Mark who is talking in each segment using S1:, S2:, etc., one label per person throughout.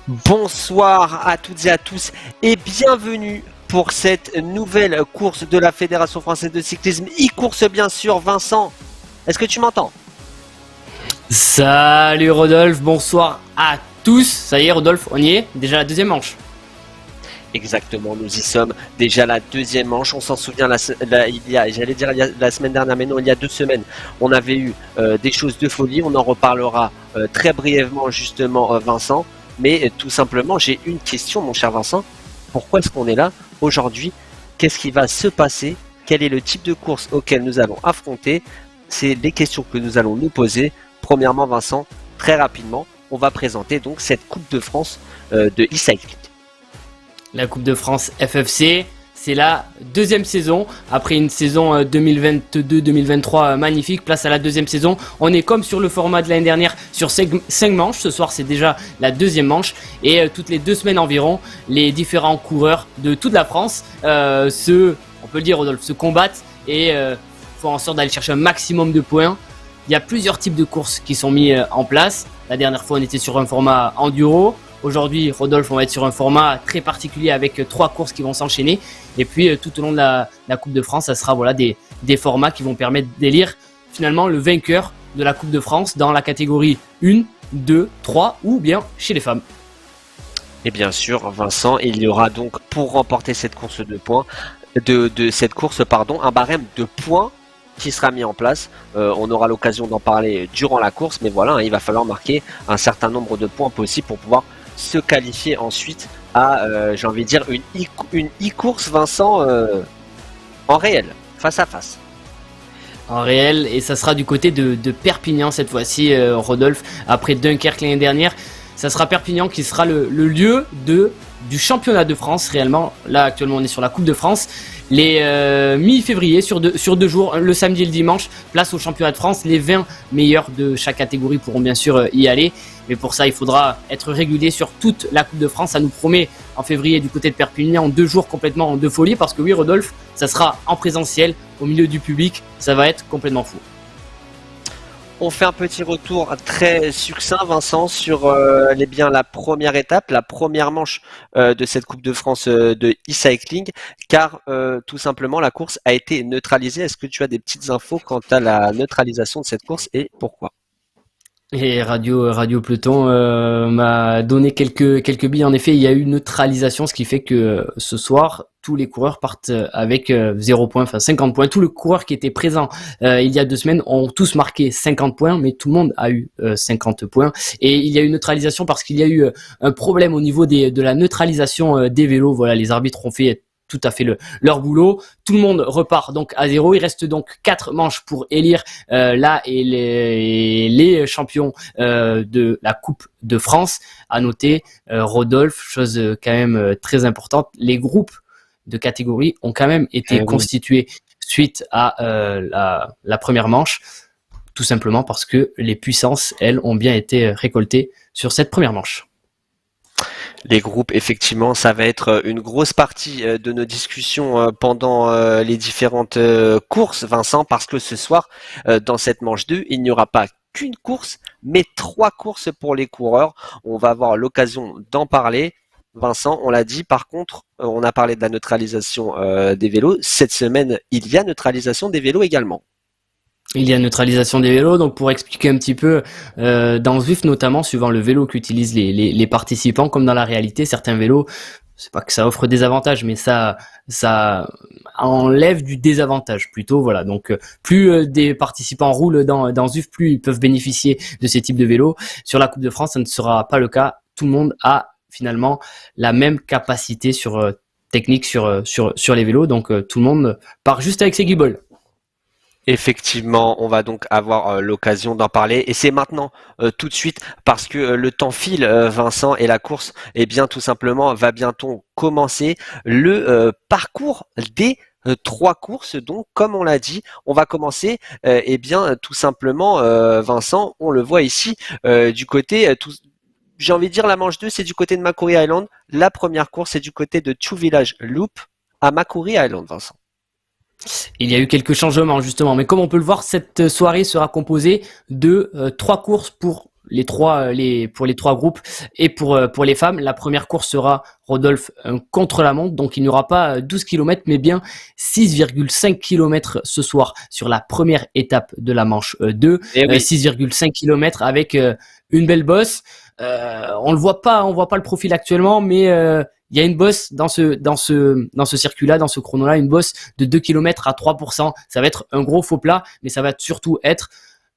S1: Bonsoir à toutes et à tous et bienvenue pour cette nouvelle course de la Fédération Française de Cyclisme, e-course bien sûr. Vincent, est-ce que tu m'entends?
S2: Salut Rodolphe, bonsoir à tous. Ça y est Rodolphe, on y est, déjà la deuxième manche.
S1: Exactement, nous y sommes déjà la deuxième manche. On s'en souvient, j'allais dire la semaine dernière, mais non, il y a 2 semaines, on avait eu des choses de folie. On en reparlera très brièvement justement, Vincent. Mais tout simplement, j'ai une question, mon cher Vincent. Pourquoi est-ce qu'on est là aujourd'hui? Qu'est-ce qui va se passer? Quel est le type de course auquel nous allons affronter? C'est les questions que nous allons nous poser. Premièrement, Vincent, très rapidement, on va présenter donc cette Coupe de France de e-cycling.
S2: La Coupe de France FFC, c'est la deuxième saison. Après une saison 2022-2023 magnifique, place à la deuxième saison. On est comme sur le format de l'année dernière sur 5 manches. Ce soir, c'est déjà la deuxième manche. Et toutes les 2 semaines environ, les différents coureurs de toute la France on peut le dire Rodolphe, se combattent et font en sorte d'aller chercher un maximum de points. Il y a plusieurs types de courses qui sont mis en place. La dernière fois, on était sur un format enduro. Aujourd'hui, Rodolphe, on va être sur un format très particulier avec 3 courses qui vont s'enchaîner. Et puis, tout au long de la Coupe de France, ça sera des formats qui vont permettre d'élire finalement le vainqueur de la Coupe de France dans la catégorie 1, 2, 3 ou bien chez les femmes.
S1: Et bien sûr, Vincent, il y aura donc pour remporter cette course un barème de points qui sera mis en place. On aura l'occasion d'en parler durant la course, mais voilà, il va falloir marquer un certain nombre de points possibles pour pouvoir se qualifier ensuite à, j'ai envie de dire, une e-course, Vincent, en réel, face à face.
S2: En réel, et ça sera du côté de Perpignan cette fois-ci, Rodolphe, après Dunkerque l'année dernière. Ça sera Perpignan qui sera le lieu du championnat de France réellement. Là actuellement on est sur la Coupe de France. Les mi-février sur 2 jours, le samedi et le dimanche, place au championnat de France. Les 20 meilleurs de chaque catégorie pourront bien sûr y aller. Mais pour ça il faudra être régulier sur toute la Coupe de France. Ça nous promet en février du côté de Perpignan 2 jours complètement de folie. Parce que oui Rodolphe, ça sera en présentiel au milieu du public. Ça va être complètement fou.
S1: On fait un petit retour très succinct, Vincent, sur la première étape, la première manche de cette Coupe de France de e-cycling, car tout simplement la course a été neutralisée. Est-ce que tu as des petites infos quant à la neutralisation de cette course et pourquoi?
S2: Et Radio Peloton m'a donné quelques billes. En effet, il y a eu neutralisation, ce qui fait que ce soir, tous les coureurs partent avec 0 points, enfin 50 points. Tous les coureurs qui étaient présents il y a 2 semaines ont tous marqué 50 points, mais tout le monde a eu 50 points. Et il y a eu neutralisation parce qu'il y a eu un problème au niveau de la neutralisation des vélos. Voilà, les arbitres ont fait tout à fait leur boulot. Tout le monde repart donc à 0. Il reste donc 4 manches pour élire les champions de la Coupe de France. À noter, Rodolphe, chose quand même très importante, les groupes de catégories ont quand même été constitués suite à la première manche, tout simplement parce que les puissances, elles, ont bien été récoltées sur cette première manche.
S1: Les groupes, effectivement, ça va être une grosse partie de nos discussions pendant les différentes courses, Vincent, parce que ce soir, dans cette manche 2, il n'y aura pas qu'une course, mais 3 courses pour les coureurs. On va avoir l'occasion d'en parler. Vincent, on l'a dit, par contre, on a parlé de la neutralisation des vélos. Cette semaine, il y a neutralisation des vélos également.
S2: Il y a neutralisation des vélos, donc pour expliquer un petit peu, dans Zwift notamment, suivant le vélo qu'utilisent les participants, comme dans la réalité, certains vélos, c'est pas que ça offre des avantages, mais ça enlève du désavantage plutôt, voilà. Donc plus des participants roulent dans Zwift, plus ils peuvent bénéficier de ces types de vélos. Sur la Coupe de France, ça ne sera pas le cas. Tout le monde a finalement la même capacité technique sur les vélos, donc tout le monde part juste avec ses guibolles.
S1: Effectivement, on va donc avoir l'occasion d'en parler et c'est maintenant tout de suite parce que le temps file, Vincent, et la course, eh bien tout simplement va bientôt commencer le parcours des 3 courses. Donc comme on l'a dit, on va commencer eh bien tout simplement, Vincent, on le voit ici du côté j'ai envie de dire la manche 2, c'est du côté de Macquarie Island. La première course, c'est du côté de Two Village Loop à Macquarie Island, Vincent.
S2: Il y a eu quelques changements justement, mais comme on peut le voir, cette soirée sera composée de 3 courses pour pour les trois groupes et pour les femmes. La première course sera, Rodolphe, contre-la-montre, donc il n'y aura pas 12 km mais bien 6,5 km ce soir sur la première étape de la manche 2.
S1: Et oui.
S2: 6,5 km avec une belle bosse. On voit pas le profil actuellement, mais il y a une bosse dans ce circuit-là, dans ce chrono-là, une bosse de 2 km à 3%. Ça va être un gros faux plat, mais ça va surtout être,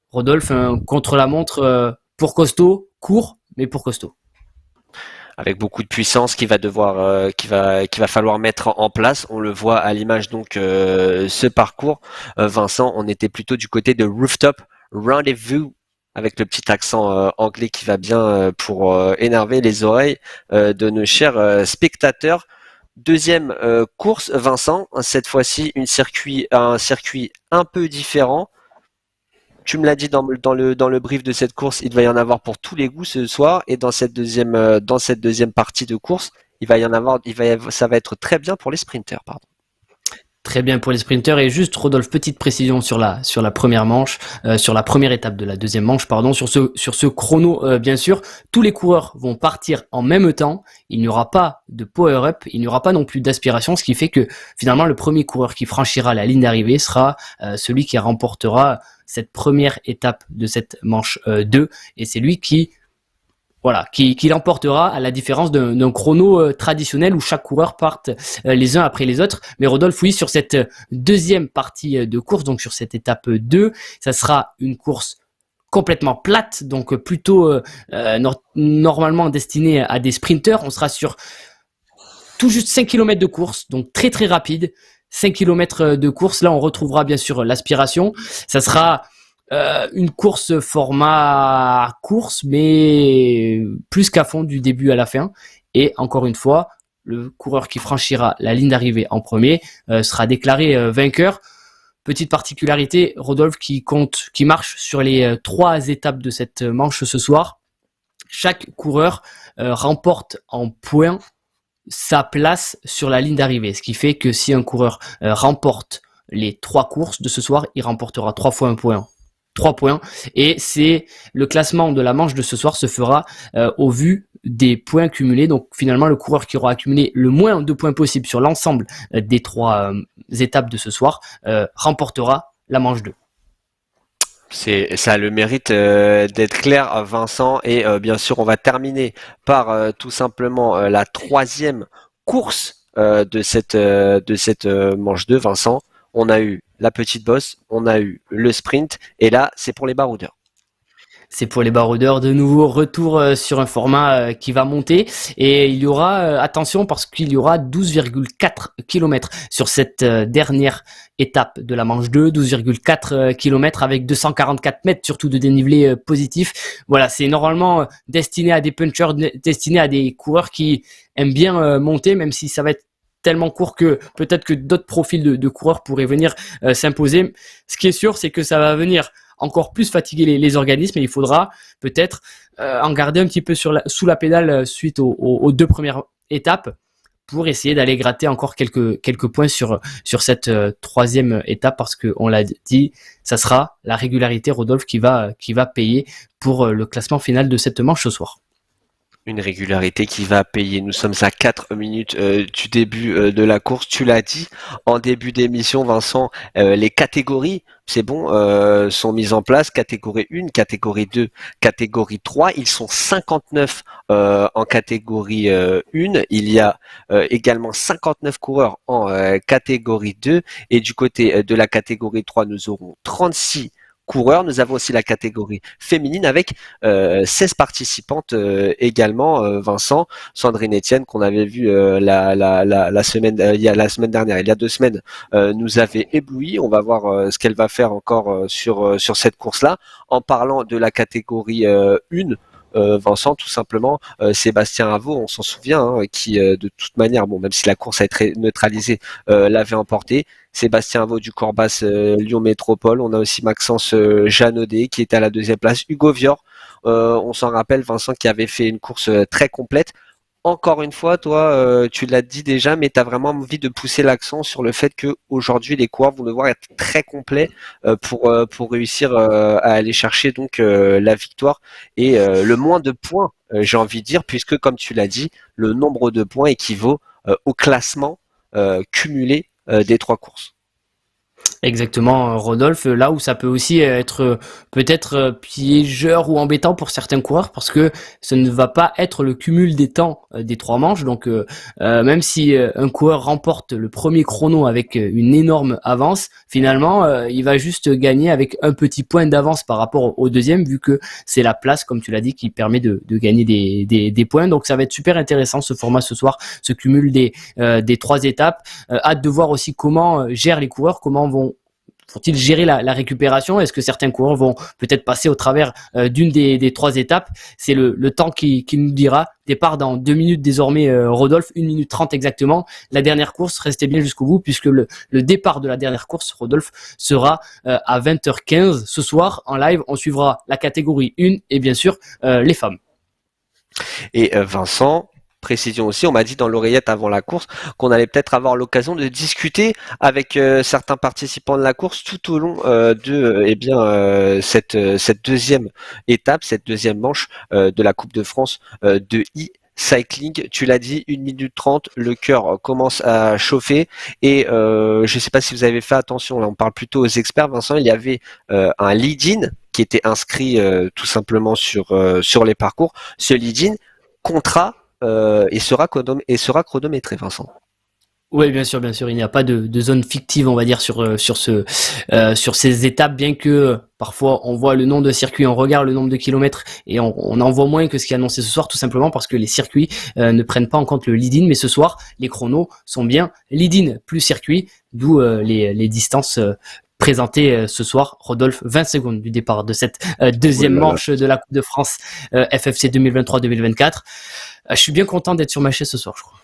S2: Rodolphe, contre-la-montre pour costaud, court, mais pour costaud.
S1: Avec beaucoup de puissance qu'il va falloir mettre en place. On le voit à l'image donc ce parcours. Vincent, on était plutôt du côté de Rooftop Rendezvous avec le petit accent anglais qui va bien pour énerver les oreilles de nos chers spectateurs. Deuxième course, Vincent, cette fois-ci un circuit un peu différent. Tu me l'as dit dans le brief de cette course, il va y en avoir pour tous les goûts ce soir, et dans cette deuxième partie de course, ça va être très bien pour les sprinters, pardon.
S2: Très bien pour les sprinters. Et juste, Rodolphe, petite précision sur la première manche, sur la première étape de la deuxième manche, pardon, sur ce chrono, bien sûr, tous les coureurs vont partir en même temps. Il n'y aura pas de power-up, il n'y aura pas non plus d'aspiration, ce qui fait que finalement le premier coureur qui franchira la ligne d'arrivée sera celui qui remportera cette première étape de cette manche 2, et c'est lui qui l'emportera, à la différence d'un chrono traditionnel où chaque coureur parte les uns après les autres. Mais Rodolphe, oui, sur cette deuxième partie de course, donc sur cette étape 2, ça sera une course complètement plate, donc plutôt normalement destinée à des sprinters. On sera sur tout juste 5 km de course, donc très très rapide. 5 km de course, là on retrouvera bien sûr l'aspiration. Ça sera une course format course, mais plus qu'à fond du début à la fin. Et encore une fois, le coureur qui franchira la ligne d'arrivée en premier sera déclaré vainqueur. Petite particularité, Rodolphe qui marche sur les 3 étapes de cette manche ce soir. Chaque coureur remporte en points sa place sur la ligne d'arrivée. Ce qui fait que si un coureur remporte les 3 courses de ce soir, il remportera 3 fois un point. 3 points. Et c'est le classement de la manche de ce soir se fera au vu des points cumulés. Donc finalement, le coureur qui aura accumulé le moins de points possible sur l'ensemble des 3 étapes de ce soir remportera la manche 2.
S1: Ça a le mérite d'être clair, Vincent, et bien sûr on va terminer par tout simplement la 3e course de cette manche 2, Vincent. On a eu la petite bosse, on a eu le sprint, et là c'est pour les baroudeurs.
S2: C'est pour les baroudeurs, de nouveau retour sur un format qui va monter, et il y aura, attention, parce qu'il y aura 12,4 km sur cette dernière étape de la manche 2, 12,4 km avec 244 mètres surtout de dénivelé positif. Voilà, c'est normalement destiné à des punchers, destiné à des coureurs qui aiment bien monter, même si ça va être tellement court que peut-être que d'autres profils de coureurs pourraient venir s'imposer. Ce qui est sûr, c'est que ça va venir encore plus fatiguer les organismes, et il faudra peut-être en garder un petit peu sous la pédale suite aux 2 premières étapes pour essayer d'aller gratter encore quelques points sur cette 3e étape, parce que on l'a dit, ça sera la régularité, Rodolphe, qui va payer pour le classement final de cette manche ce soir.
S1: Une régularité qui va payer. Nous sommes à 4 minutes du début de la course. Tu l'as dit en début d'émission, Vincent, les catégories, c'est bon, sont mises en place. Catégorie 1, catégorie 2, catégorie 3. Ils sont 59 en catégorie 1. Il y a également 59 coureurs en catégorie 2. Et du côté de la catégorie 3, nous aurons 36 coureurs. Nous avons aussi la catégorie féminine avec 16 participantes également, Vincent. Sandrine Etienne, qu'on avait vu la semaine dernière, il y a 2 semaines, nous avait ébloui. On va voir ce qu'elle va faire encore sur cette course-là. En parlant de la catégorie 1, Vincent, tout simplement, Sébastien Avaux, on s'en souvient, hein, qui de toute manière, bon, même si la course a été neutralisée, l'avait emporté. Sébastien Avaux du Corbas Lyon Métropole. On a aussi Maxence Janaudet qui était à la 2e place. Hugo Vior, on s'en rappelle, Vincent, qui avait fait une course très complète. encore une fois, toi, tu l'as dit déjà, mais tu as vraiment envie de pousser l'accent sur le fait que aujourd'hui les coureurs vont devoir être très complets pour réussir à aller chercher donc la victoire et le moins de points, j'ai envie de dire, puisque comme tu l'as dit, le nombre de points équivaut au classement cumulé des 3 courses.
S2: Exactement, Rodolphe, là où ça peut aussi être peut-être piégeur ou embêtant pour certains coureurs parce que ce ne va pas être le cumul des temps des 3 manches. Donc même si un coureur remporte le premier chrono avec une énorme avance, finalement il va juste gagner avec un petit point d'avance par rapport au deuxième vu que c'est la place, comme tu l'as dit, qui permet de gagner des points. Donc ça va être super intéressant ce format ce soir, ce cumul des 3 étapes. Hâte de voir aussi comment gèrent les coureurs, comment vont-ils gérer la récupération? Est-ce que certains coureurs vont peut-être passer au travers d'une des 3 étapes? C'est le temps qui nous dira. Départ dans 2 minutes désormais, Rodolphe, 1 minute 30 exactement. La dernière course, restez bien jusqu'au bout puisque le départ de la dernière course, Rodolphe, sera à 20h15 ce soir en live. On suivra la catégorie 1 et bien sûr les femmes.
S1: Et Vincent, précision aussi, on m'a dit dans l'oreillette avant la course qu'on allait peut-être avoir l'occasion de discuter avec certains participants de la course tout au long de cette deuxième étape, cette deuxième manche de la Coupe de France de e-cycling. Tu l'as dit, 1 minute 30, le cœur commence à chauffer et je ne sais pas si vous avez fait attention, là on parle plutôt aux experts, Vincent, il y avait un lead-in qui était inscrit tout simplement sur les parcours. Ce lead-in comptera et sera chronométré, Vincent.
S2: Oui, bien sûr, il n'y a pas de zone fictive, on va dire, sur ces étapes, bien que parfois on voit le nombre de circuits, on regarde le nombre de kilomètres et on en voit moins que ce qui est annoncé ce soir, tout simplement parce que les circuits ne prennent pas en compte le lead-in, mais ce soir, les chronos sont bien lead-in plus circuit, d'où les distances présentées ce soir. Rodolphe, 20 secondes du départ de cette deuxième manche de la Coupe de France FFC 2023-2024. Je suis bien content d'être sur ma chaise ce soir, je crois.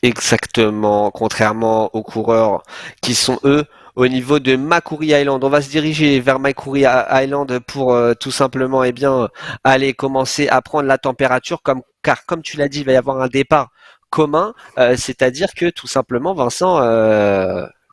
S1: Exactement, contrairement aux coureurs qui sont eux au niveau de Makuri Island. On va se diriger vers Makuri Island pour tout simplement aller commencer à prendre la température car comme tu l'as dit, il va y avoir un départ commun, c'est-à-dire que tout simplement Vincent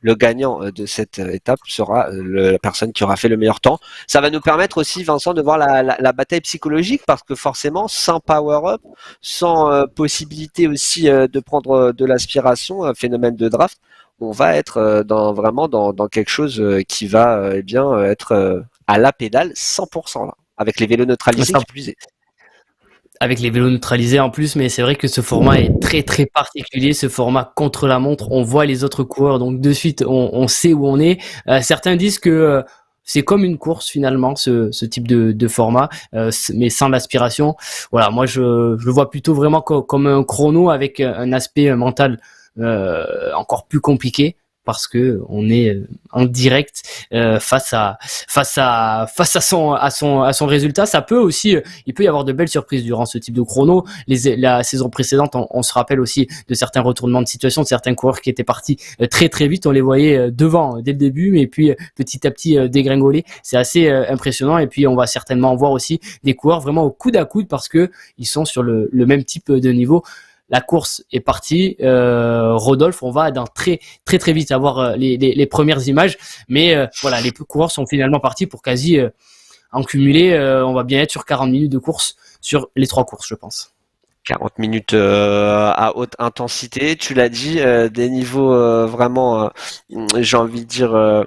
S1: le gagnant de cette étape sera la personne qui aura fait le meilleur temps. Ça va nous permettre aussi, Vincent, de voir la bataille psychologique parce que forcément, sans power-up, sans possibilité aussi de prendre de l'aspiration, phénomène de draft, on va être vraiment dans quelque chose qui va être à la pédale 100% là, avec les vélos neutralisés qui plus est.
S2: Avec les vélos neutralisés en plus, mais c'est vrai que ce format est très très particulier, ce format contre la montre, on voit les autres coureurs, donc de suite on sait où on est. Certains disent que c'est comme une course finalement, ce type de format, mais sans l'aspiration. Voilà, moi je le vois plutôt vraiment comme un chrono avec un aspect mental encore plus compliqué parce que on est en direct face à son résultat. Ça peut aussi, il peut y avoir de belles surprises durant ce type de chrono. La saison précédente, on se rappelle aussi de certains retournements de situation, de certains coureurs qui étaient partis très très vite. On les voyait devant dès le début, mais puis petit à petit dégringoler. C'est assez impressionnant. Et puis on va certainement voir aussi des coureurs vraiment au coude à coude parce que ils sont sur le même type de niveau. La course est partie. Rodolphe, on va dans très très très vite avoir les premières images, mais voilà, les coureurs sont finalement partis pour quasi en cumulé. On va bien être sur 40 minutes de course sur les 3 courses, je pense.
S1: 40 minutes à haute intensité, tu l'as dit, des niveaux vraiment, j'ai envie de dire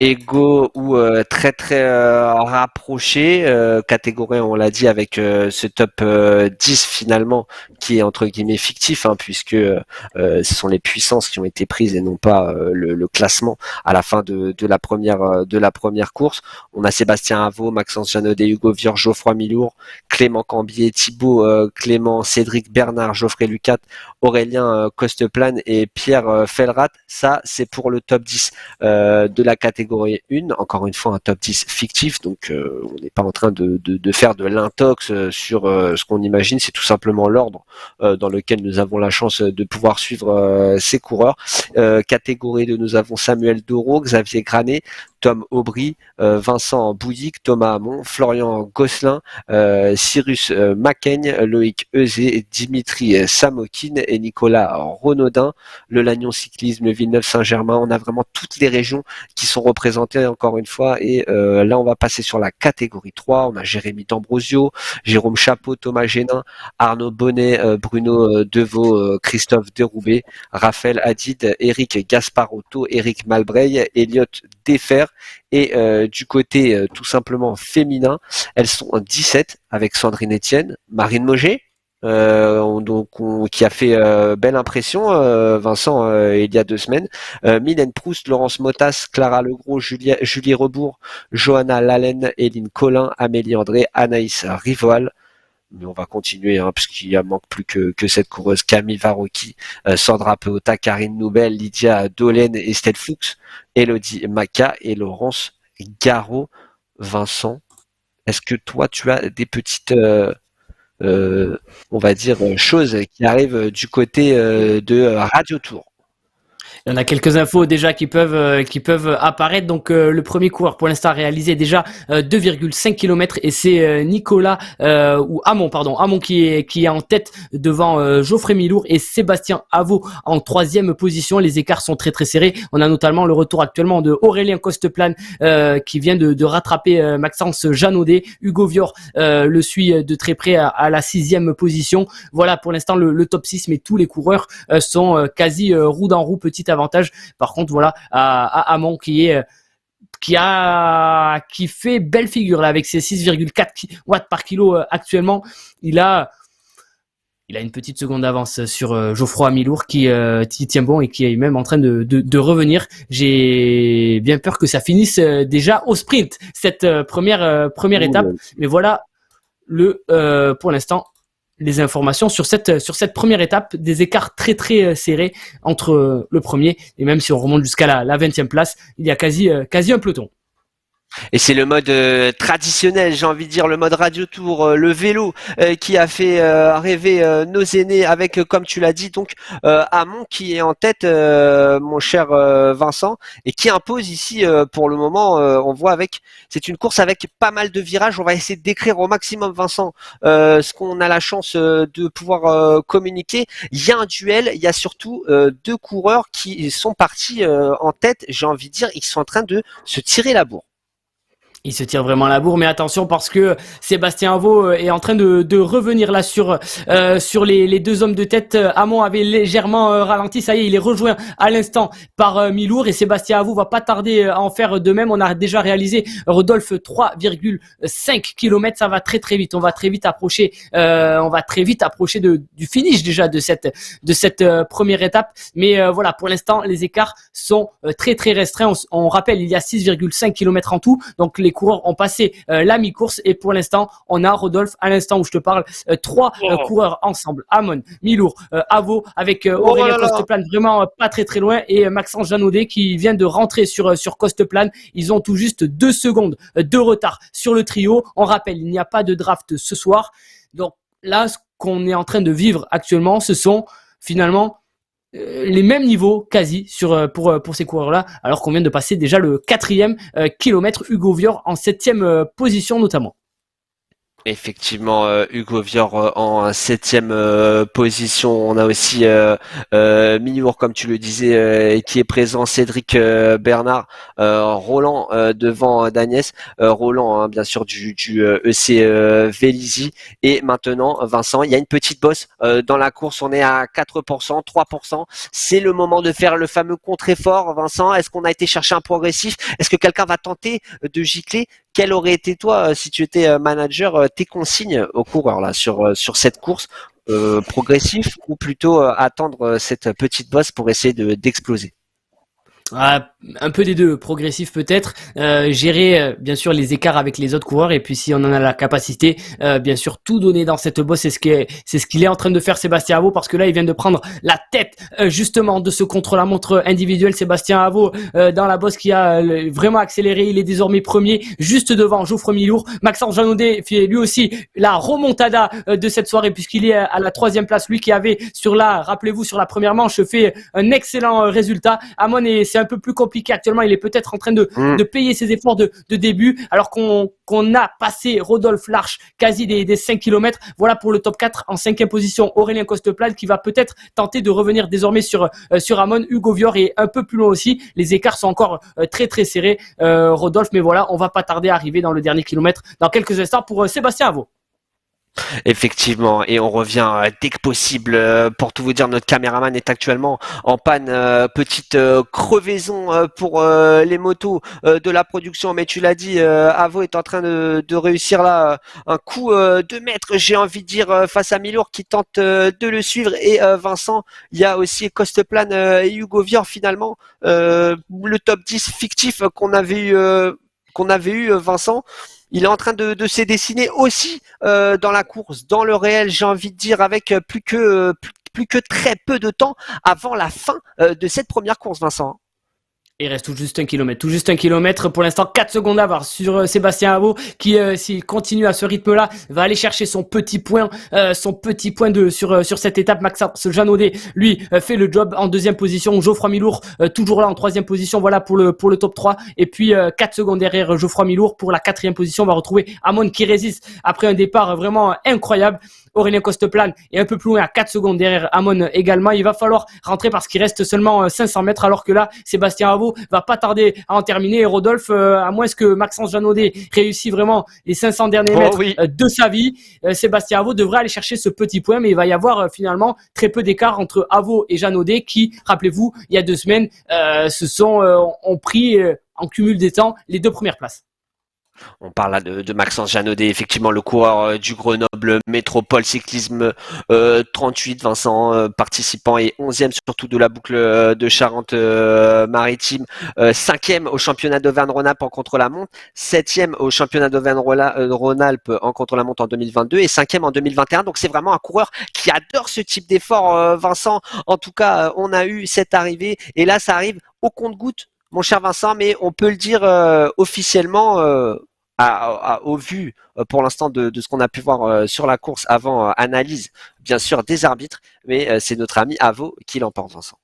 S1: égaux ou très très rapprochés, catégorie on l'a dit avec ce top 10 finalement qui est entre guillemets fictif puisque ce sont les puissances qui ont été prises et non pas le classement à la fin de la première course. On a Sébastien Avaux, Maxence Janaudet, Hugo Vior, Geoffroy Milour, Clément Cambier, Thibaut Clément, Cédric Bernard, Geoffrey Lucat, Aurélien Costeplane et Pierre Felrat. Ça c'est pour le top 10 de la catégorie 1, encore une fois un top 10 fictif, donc on n'est pas en train de faire de l'intox sur ce qu'on imagine, c'est tout simplement l'ordre dans lequel nous avons la chance de pouvoir suivre ces coureurs. Catégorie 2, nous avons Samuel Doro, Xavier Granet, Tom Aubry, Vincent Bouillic, Thomas Hamon, Florian Gosselin, Cyrus Macaigne, Loïc Euzé, Dimitri Samokine et Nicolas Renaudin. Le Lannion Cyclisme Villeneuve-Saint-Germain, on a vraiment toutes les régions qui sont représentées encore une fois. Et là, on va passer sur la catégorie 3. On a Jérémy D'Ambrosio, Jérôme Chapeau, Thomas Génin, Arnaud Bonnet, Bruno Deveau, Christophe Deroubet, Raphaël Hadid, Eric Gasparotto, Eric Malbreil, Elliot Defer. Et du côté tout simplement féminin, elles sont 17 avec Sandrine Etienne, Marine Moget, qui a fait belle impression, Vincent, il y a 2 semaines. Mylène Proust, Laurence Motas, Clara Legros, Julie Rebourg, Johanna Lallen, Éline Collin, Amélie André, Anaïs Rivoal. Mais on va continuer, puisqu'il manque plus que cette coureuse. Camille Varocki, Sandra Peota, Karine Noubel, Lydia Dolène, Estelle Fuchs, Elodie Maca et Laurence Garot. Vincent, est-ce que toi tu as des petites on va dire choses qui arrivent du côté de Radio Tour?
S2: Il y en a quelques infos déjà qui peuvent apparaître. Donc le premier coureur pour l'instant a réalisé déjà 2,5 km et c'est Nicolas Hamon qui est en tête devant Geoffrey Milour et Sébastien Avaux en 3e position. Les écarts sont très très serrés. On a notamment le retour actuellement de Aurélien Costeplane qui vient de rattraper Maxence Janaudet. Hugo Vior le suit de très près à la 6e position. Voilà pour l'instant le top 6, mais tous les coureurs sont quasi roue dans roue, petit avantage par contre voilà à Hamon qui fait belle figure là avec ses 6,4 watts par kilo actuellement. Il a une petite seconde d'avance sur Geoffroy Milour qui tient bon et qui est même en train de revenir. J'ai bien peur que ça finisse déjà au sprint cette première étape, mais voilà pour l'instant les informations sur cette première étape, des écarts très très serrés entre le premier et même si on remonte jusqu'à la 20e place, il y a quasi un peloton.
S1: Et c'est le mode traditionnel, j'ai envie de dire, le mode Radio Tour, le vélo qui a fait rêver nos aînés avec, comme tu l'as dit, donc Hamon qui est en tête, mon cher Vincent, et qui impose ici pour le moment, on voit c'est une course avec pas mal de virages. On va essayer de décrire au maximum, Vincent, ce qu'on a la chance de pouvoir communiquer. Il y a un duel, il y a surtout 2 coureurs qui sont partis en tête, j'ai envie de dire, ils sont en train de se tirer la bourre.
S2: Il se tire vraiment la bourre, mais attention parce que Sébastien Avaux est en train de revenir là sur les 2 hommes de tête. Hamon avait légèrement ralenti, ça y est, il est rejoint à l'instant par Milour et Sébastien Avaux va pas tarder à en faire de même. On a déjà réalisé, Rodolphe, 3,5 km, ça va très très vite. On va très vite approcher du finish déjà de cette première étape. Mais voilà, pour l'instant, les écarts sont très très restreints. On rappelle, il y a 6,5 km en tout, donc les coureurs ont passé la mi-course et pour l'instant on a, Rodolphe, à l'instant où je te parle, 3 coureurs ensemble, Hamon, Milour, Avaux avec Aurélien Costeplane vraiment pas très très loin et Maxence Janaudet qui vient de rentrer sur Costeplane. Ils ont tout juste 2 secondes de retard sur le trio. On rappelle, il n'y a pas de draft ce soir, donc là ce qu'on est en train de vivre actuellement, ce sont finalement les mêmes niveaux quasi pour ces coureurs-là, alors qu'on vient de passer déjà le 4e kilomètre. Hugo Vior en 7e position notamment.
S1: Effectivement, Hugo Vior en 7e position. On a aussi Milour, comme tu le disais, qui est présent. Cédric Bernard, Roland devant d'Agnès, Roland bien sûr du EC Vélizy. Et maintenant, Vincent, il y a une petite bosse dans la course. On est à 4%, 3%. C'est le moment de faire le fameux contre-effort. Vincent, est-ce qu'on a été chercher un progressif? Est-ce que quelqu'un va tenter de gicler? Quel aurait été, toi, si tu étais manager, tes consignes aux coureurs là sur cette course, progressif ou plutôt attendre cette petite bosse pour essayer d'exploser?
S2: Un peu des deux, progressif peut-être, gérer bien sûr les écarts avec les autres coureurs et puis si on en a la capacité, bien sûr tout donner dans cette bosse. C'est ce qu'il est en train de faire Sébastien Avaux, parce que là il vient de prendre la tête justement de ce contre-la-montre individuel. Sébastien Avaux dans la bosse qui a vraiment accéléré, il est désormais premier juste devant Geoffroy Milour. Maxence Janaudet fait lui aussi la remontada de cette soirée puisqu'il est à la 3e place, lui qui avait rappelez-vous sur la première manche fait un excellent résultat. Hamon, c'est un peu plus compliqué actuellement. Il est peut-être en train de payer ses efforts de début, alors qu'on a passé Rodolphe Larche quasi des 5 km. Voilà pour le top 4 en 5e position. Aurélien Costeplane qui va peut-être tenter de revenir désormais sur Amon. Hugo Vior est un peu plus loin aussi. Les écarts sont encore très très serrés, Rodolphe, mais voilà, on va pas tarder à arriver dans le dernier kilomètre dans quelques instants pour Sébastien Avaux.
S1: Effectivement, et on revient dès que possible. Pour tout vous dire, notre caméraman est actuellement en panne, petite crevaison pour les motos de la production. Mais tu l'as dit, Avo est en train de réussir là un coup de maître, j'ai envie de dire, face à Milour qui tente de le suivre. Et Vincent, il y a aussi Costeplane et Hugo Vior finalement. Le top 10 fictif qu'on avait eu, Vincent. Il est en train de se dessiner aussi dans la course, dans le réel, j'ai envie de dire, avec plus que très peu de temps avant la fin de cette première course, Vincent.
S2: Il reste tout juste un kilomètre. Pour l'instant, 4 secondes d'avance sur Sébastien Avaux qui, s'il continue à ce rythme-là, va aller chercher son petit point sur cette étape. Maxence Janaudet, lui, fait le job en 2e position. Geoffroy Milour, toujours là en 3e position. Voilà pour le top 3. Et puis, 4 secondes derrière Geoffroy Milour pour la 4e position. On va retrouver Amon qui résiste après un départ vraiment incroyable. Aurélien Costeplane est un peu plus loin à 4 secondes derrière Amon également. Il va falloir rentrer parce qu'il reste seulement 500 mètres alors que là, Sébastien Avaux va pas tarder à en terminer. Et Rodolphe, à moins que Maxence Janaudet réussisse vraiment les 500 derniers mètres de sa vie, Sébastien Avaux devrait aller chercher ce petit point, mais il va y avoir finalement très peu d'écart entre Avaux et Janaudet qui, rappelez-vous, il y a 2 semaines, ont pris en cumul des temps les 2 premières places.
S1: On parle là de Maxence Janaudet, effectivement le coureur du Grenoble Métropole Cyclisme 38, Vincent, participant et 11e surtout de la boucle de Charente-Maritime, 5e au championnat d'Auvergne-Rhône-Alpes en contre-la-montre, 7e au championnat d'Auvergne-Rhône-Alpes en contre-la-montre en 2022 et 5e en 2021. Donc c'est vraiment un coureur qui adore ce type d'effort, Vincent. En tout cas, on a eu cette arrivée et là ça arrive au compte-gouttes, mon cher Vincent, mais on peut le dire officiellement au vu pour l'instant de ce qu'on a pu voir sur la course avant analyse bien sûr des arbitres, mais c'est notre ami Avo qui l'emporte, Vincent.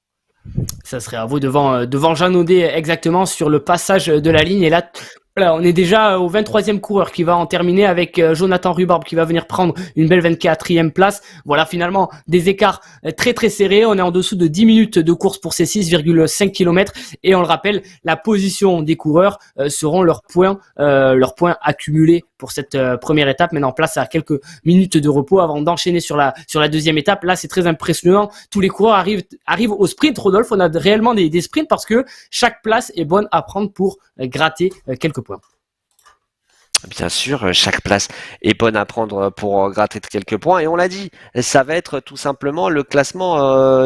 S2: Ça serait Avaux devant Janaudet exactement sur le passage de la ligne et là voilà, on est déjà au 23e coureur qui va en terminer avec Jonathan Rubarbe qui va venir prendre une belle 24e place. Voilà, finalement, des écarts très très serrés. On est en dessous de 10 minutes de course pour ces 6,5 km. Et on le rappelle, la position des coureurs seront leurs points accumulés pour cette première étape. Maintenant, place à quelques minutes de repos avant d'enchaîner sur la deuxième étape. Là, c'est très impressionnant. Tous les coureurs arrivent au sprint. Rodolphe, on a réellement des sprints parce que chaque place est bonne à prendre pour gratter quelques points.
S1: Bien sûr, chaque place est bonne à prendre pour gratter quelques points. Et on l'a dit, ça va être tout simplement le classement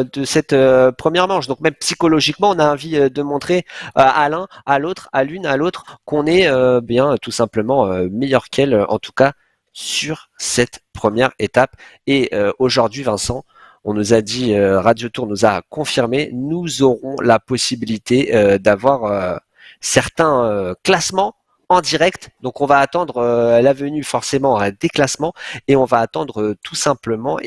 S1: de cette première manche. Donc même psychologiquement, on a envie de montrer à l'un, à l'autre, à l'une, à l'autre qu'on est bien tout simplement meilleur qu'elle, en tout cas sur cette première étape. Et aujourd'hui, Vincent, on nous a dit, Radio Tour nous a confirmé, nous aurons la possibilité d'avoir certains classements en direct. Donc on va attendre la venue forcément des classements et on va attendre tout simplement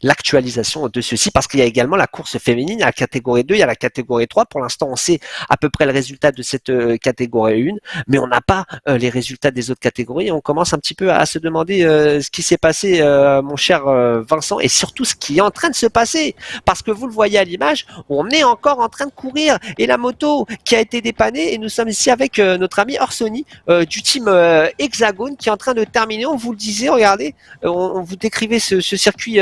S1: l'actualisation de ceci, parce qu'il y a également la course féminine, la catégorie 2, il y a la catégorie 3. Pour l'instant, on sait à peu près le résultat de cette catégorie 1, mais on n'a pas les résultats des autres catégories. Et on commence un petit peu à se demander ce qui s'est passé, mon cher Vincent, et surtout ce qui est en train de se passer. Parce que vous le voyez à l'image, on est encore en train de courir. Et la moto qui a été dépannée, et nous sommes ici avec notre ami Orsoni du team Hexagone qui est en train de terminer. On vous le disait, regardez, on vous décrivait ce circuit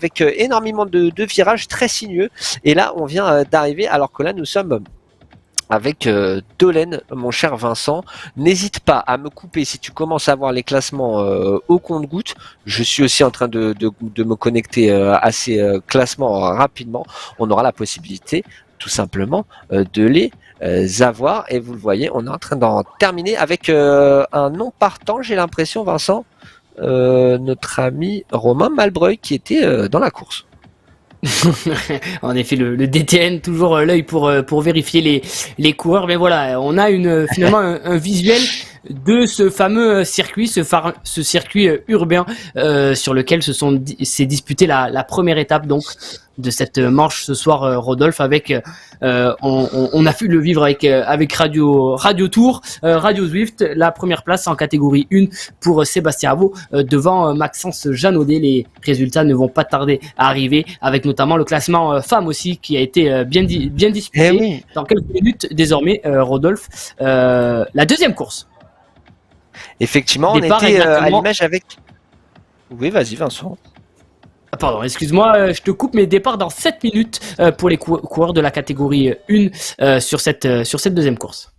S1: avec énormément de virages très sinueux. Et là, on vient d'arriver, alors que là, nous sommes avec Dolène, mon cher Vincent. N'hésite pas à me couper si tu commences à voir les classements au compte-gouttes. Je suis aussi en train de me connecter à ces classements rapidement. On aura la possibilité tout simplement de les avoir. Et vous le voyez, on est en train d'en terminer avec un non partant, j'ai l'impression, Vincent. Notre ami Romain Malbreuil qui était dans la course.
S2: En effet, le DTN, toujours l'œil pour vérifier les coureurs. Mais voilà, on a finalement un visuel de ce fameux circuit, ce circuit urbain sur lequel s'est disputée la première étape donc de cette manche ce soir, Rodolphe. Avec on a pu le vivre avec Radio Tour, Radio Zwift, la première place en catégorie 1 pour Sébastien Avaux devant Maxence Janaudet. Les résultats ne vont pas tarder à arriver, avec notamment le classement femmes aussi qui a été bien disputé dans quelques minutes désormais, Rodolphe. La deuxième course.
S1: Effectivement,
S2: Départ
S1: on était à
S2: exactement.
S1: l'image avec... Oui, vas-y Vincent.
S2: Pardon, excuse-moi, je te coupe, mais départ dans 7 minutes pour les coureurs de la catégorie 1 sur cette deuxième course.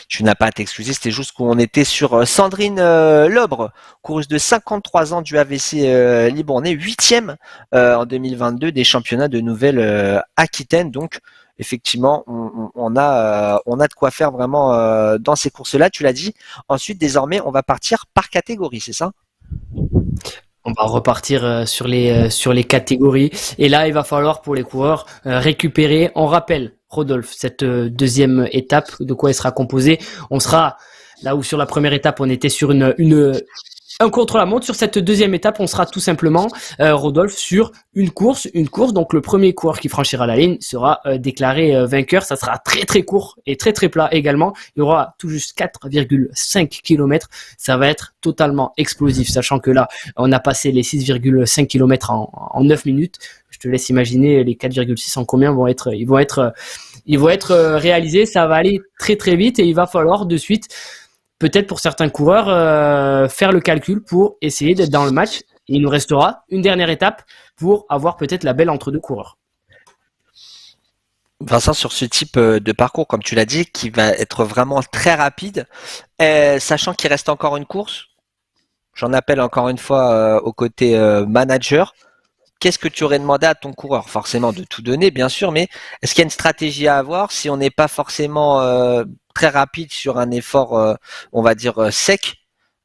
S1: Tu n'as pas à t'excuser, c'était juste qu'on était sur Sandrine Lobre, coureuse de 53 ans du AVC Libournais, 8e en 2022 des championnats de Nouvelle-Aquitaine. Donc effectivement, on a de quoi faire vraiment dans ces courses-là, tu l'as dit. Ensuite, désormais, on va partir par catégorie, c'est ça ?
S2: On va repartir sur les catégories. Et là, il va falloir pour les coureurs récupérer. On rappelle, Rodolphe, cette deuxième étape, de quoi elle sera composée. On sera là où sur la première étape, on était sur un contre-la-montre. Sur cette deuxième étape, on sera tout simplement, Rodolphe, sur une course. Donc le premier coureur qui franchira la ligne sera déclaré vainqueur. Ça sera très très court et très très plat également. Il y aura tout juste 4,5 km. Ça va être totalement explosif, sachant que là, on a passé les 6,5 km en 9 minutes. Je te laisse imaginer les 4,6 en combien ils vont être réalisés. Ça va aller très très vite et il va falloir de suite, peut-être pour certains coureurs, faire le calcul pour essayer d'être dans le match. Et il nous restera une dernière étape pour avoir peut-être la belle entre deux coureurs.
S1: Vincent, sur ce type de parcours, comme tu l'as dit, qui va être vraiment très rapide, sachant qu'il reste encore une course, j'en appelle encore une fois au côté manager. Qu'est-ce que tu aurais demandé à ton coureur? Forcément de tout donner, bien sûr, mais est-ce qu'il y a une stratégie à avoir si on n'est pas forcément très rapide sur un effort, on va dire sec?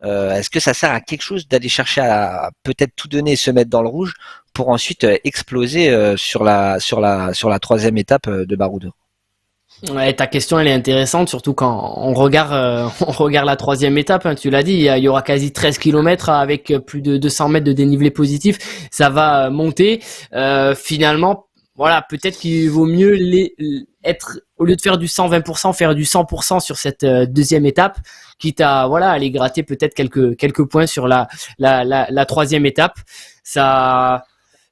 S1: Est-ce que ça sert à quelque chose d'aller chercher à peut-être tout donner et se mettre dans le rouge pour ensuite exploser sur la troisième étape de Baroudeur?
S2: Ouais, ta question elle est intéressante, surtout quand on regarde la troisième étape, hein, tu l'as dit, il y aura quasi 13 km avec plus de 200 mètres de dénivelé positif, ça va monter. Finalement, voilà, peut-être qu'il vaut mieux être, au lieu de faire du 120%, faire du 100% sur cette deuxième étape, quitte à aller gratter peut-être quelques points sur la troisième étape.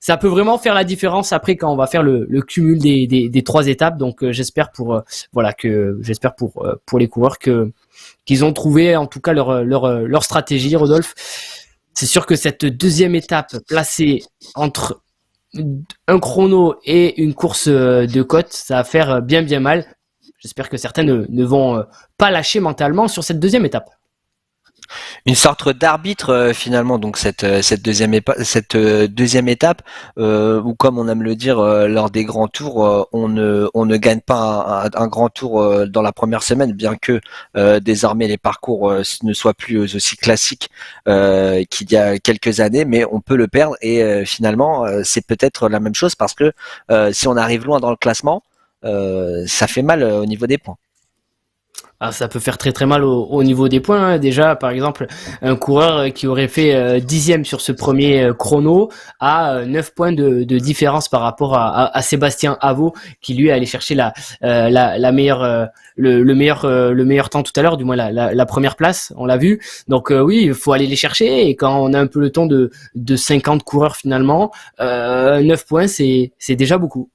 S2: Ça peut vraiment faire la différence après quand on va faire le cumul des trois étapes. Donc j'espère pour les coureurs qu'ils ont trouvé en tout cas leur stratégie, Rodolphe. C'est sûr que cette deuxième étape placée entre un chrono et une course de côte, ça va faire bien mal. J'espère que certains ne vont pas lâcher mentalement sur cette deuxième étape.
S1: Une sorte d'arbitre finalement, donc cette deuxième étape où, comme on aime le dire lors des grands tours, on ne gagne pas un grand tour dans la première semaine, bien que désormais les parcours ne soient plus aussi classiques qu'il y a quelques années, mais on peut le perdre et finalement c'est peut-être la même chose parce que si on arrive loin dans le classement, ça fait mal au niveau des points.
S2: Ah, ça peut faire très très mal au niveau des points, hein. Déjà, par exemple, un coureur qui aurait fait 10e sur ce premier chrono a 9 points de différence par rapport à Sébastien Avaux, qui lui est allé chercher la meilleure le meilleur temps tout à l'heure, du moins la première place, on l'a vu. Donc oui, il faut aller les chercher, et quand on a un peloton de 50 coureurs finalement, 9 points c'est déjà beaucoup.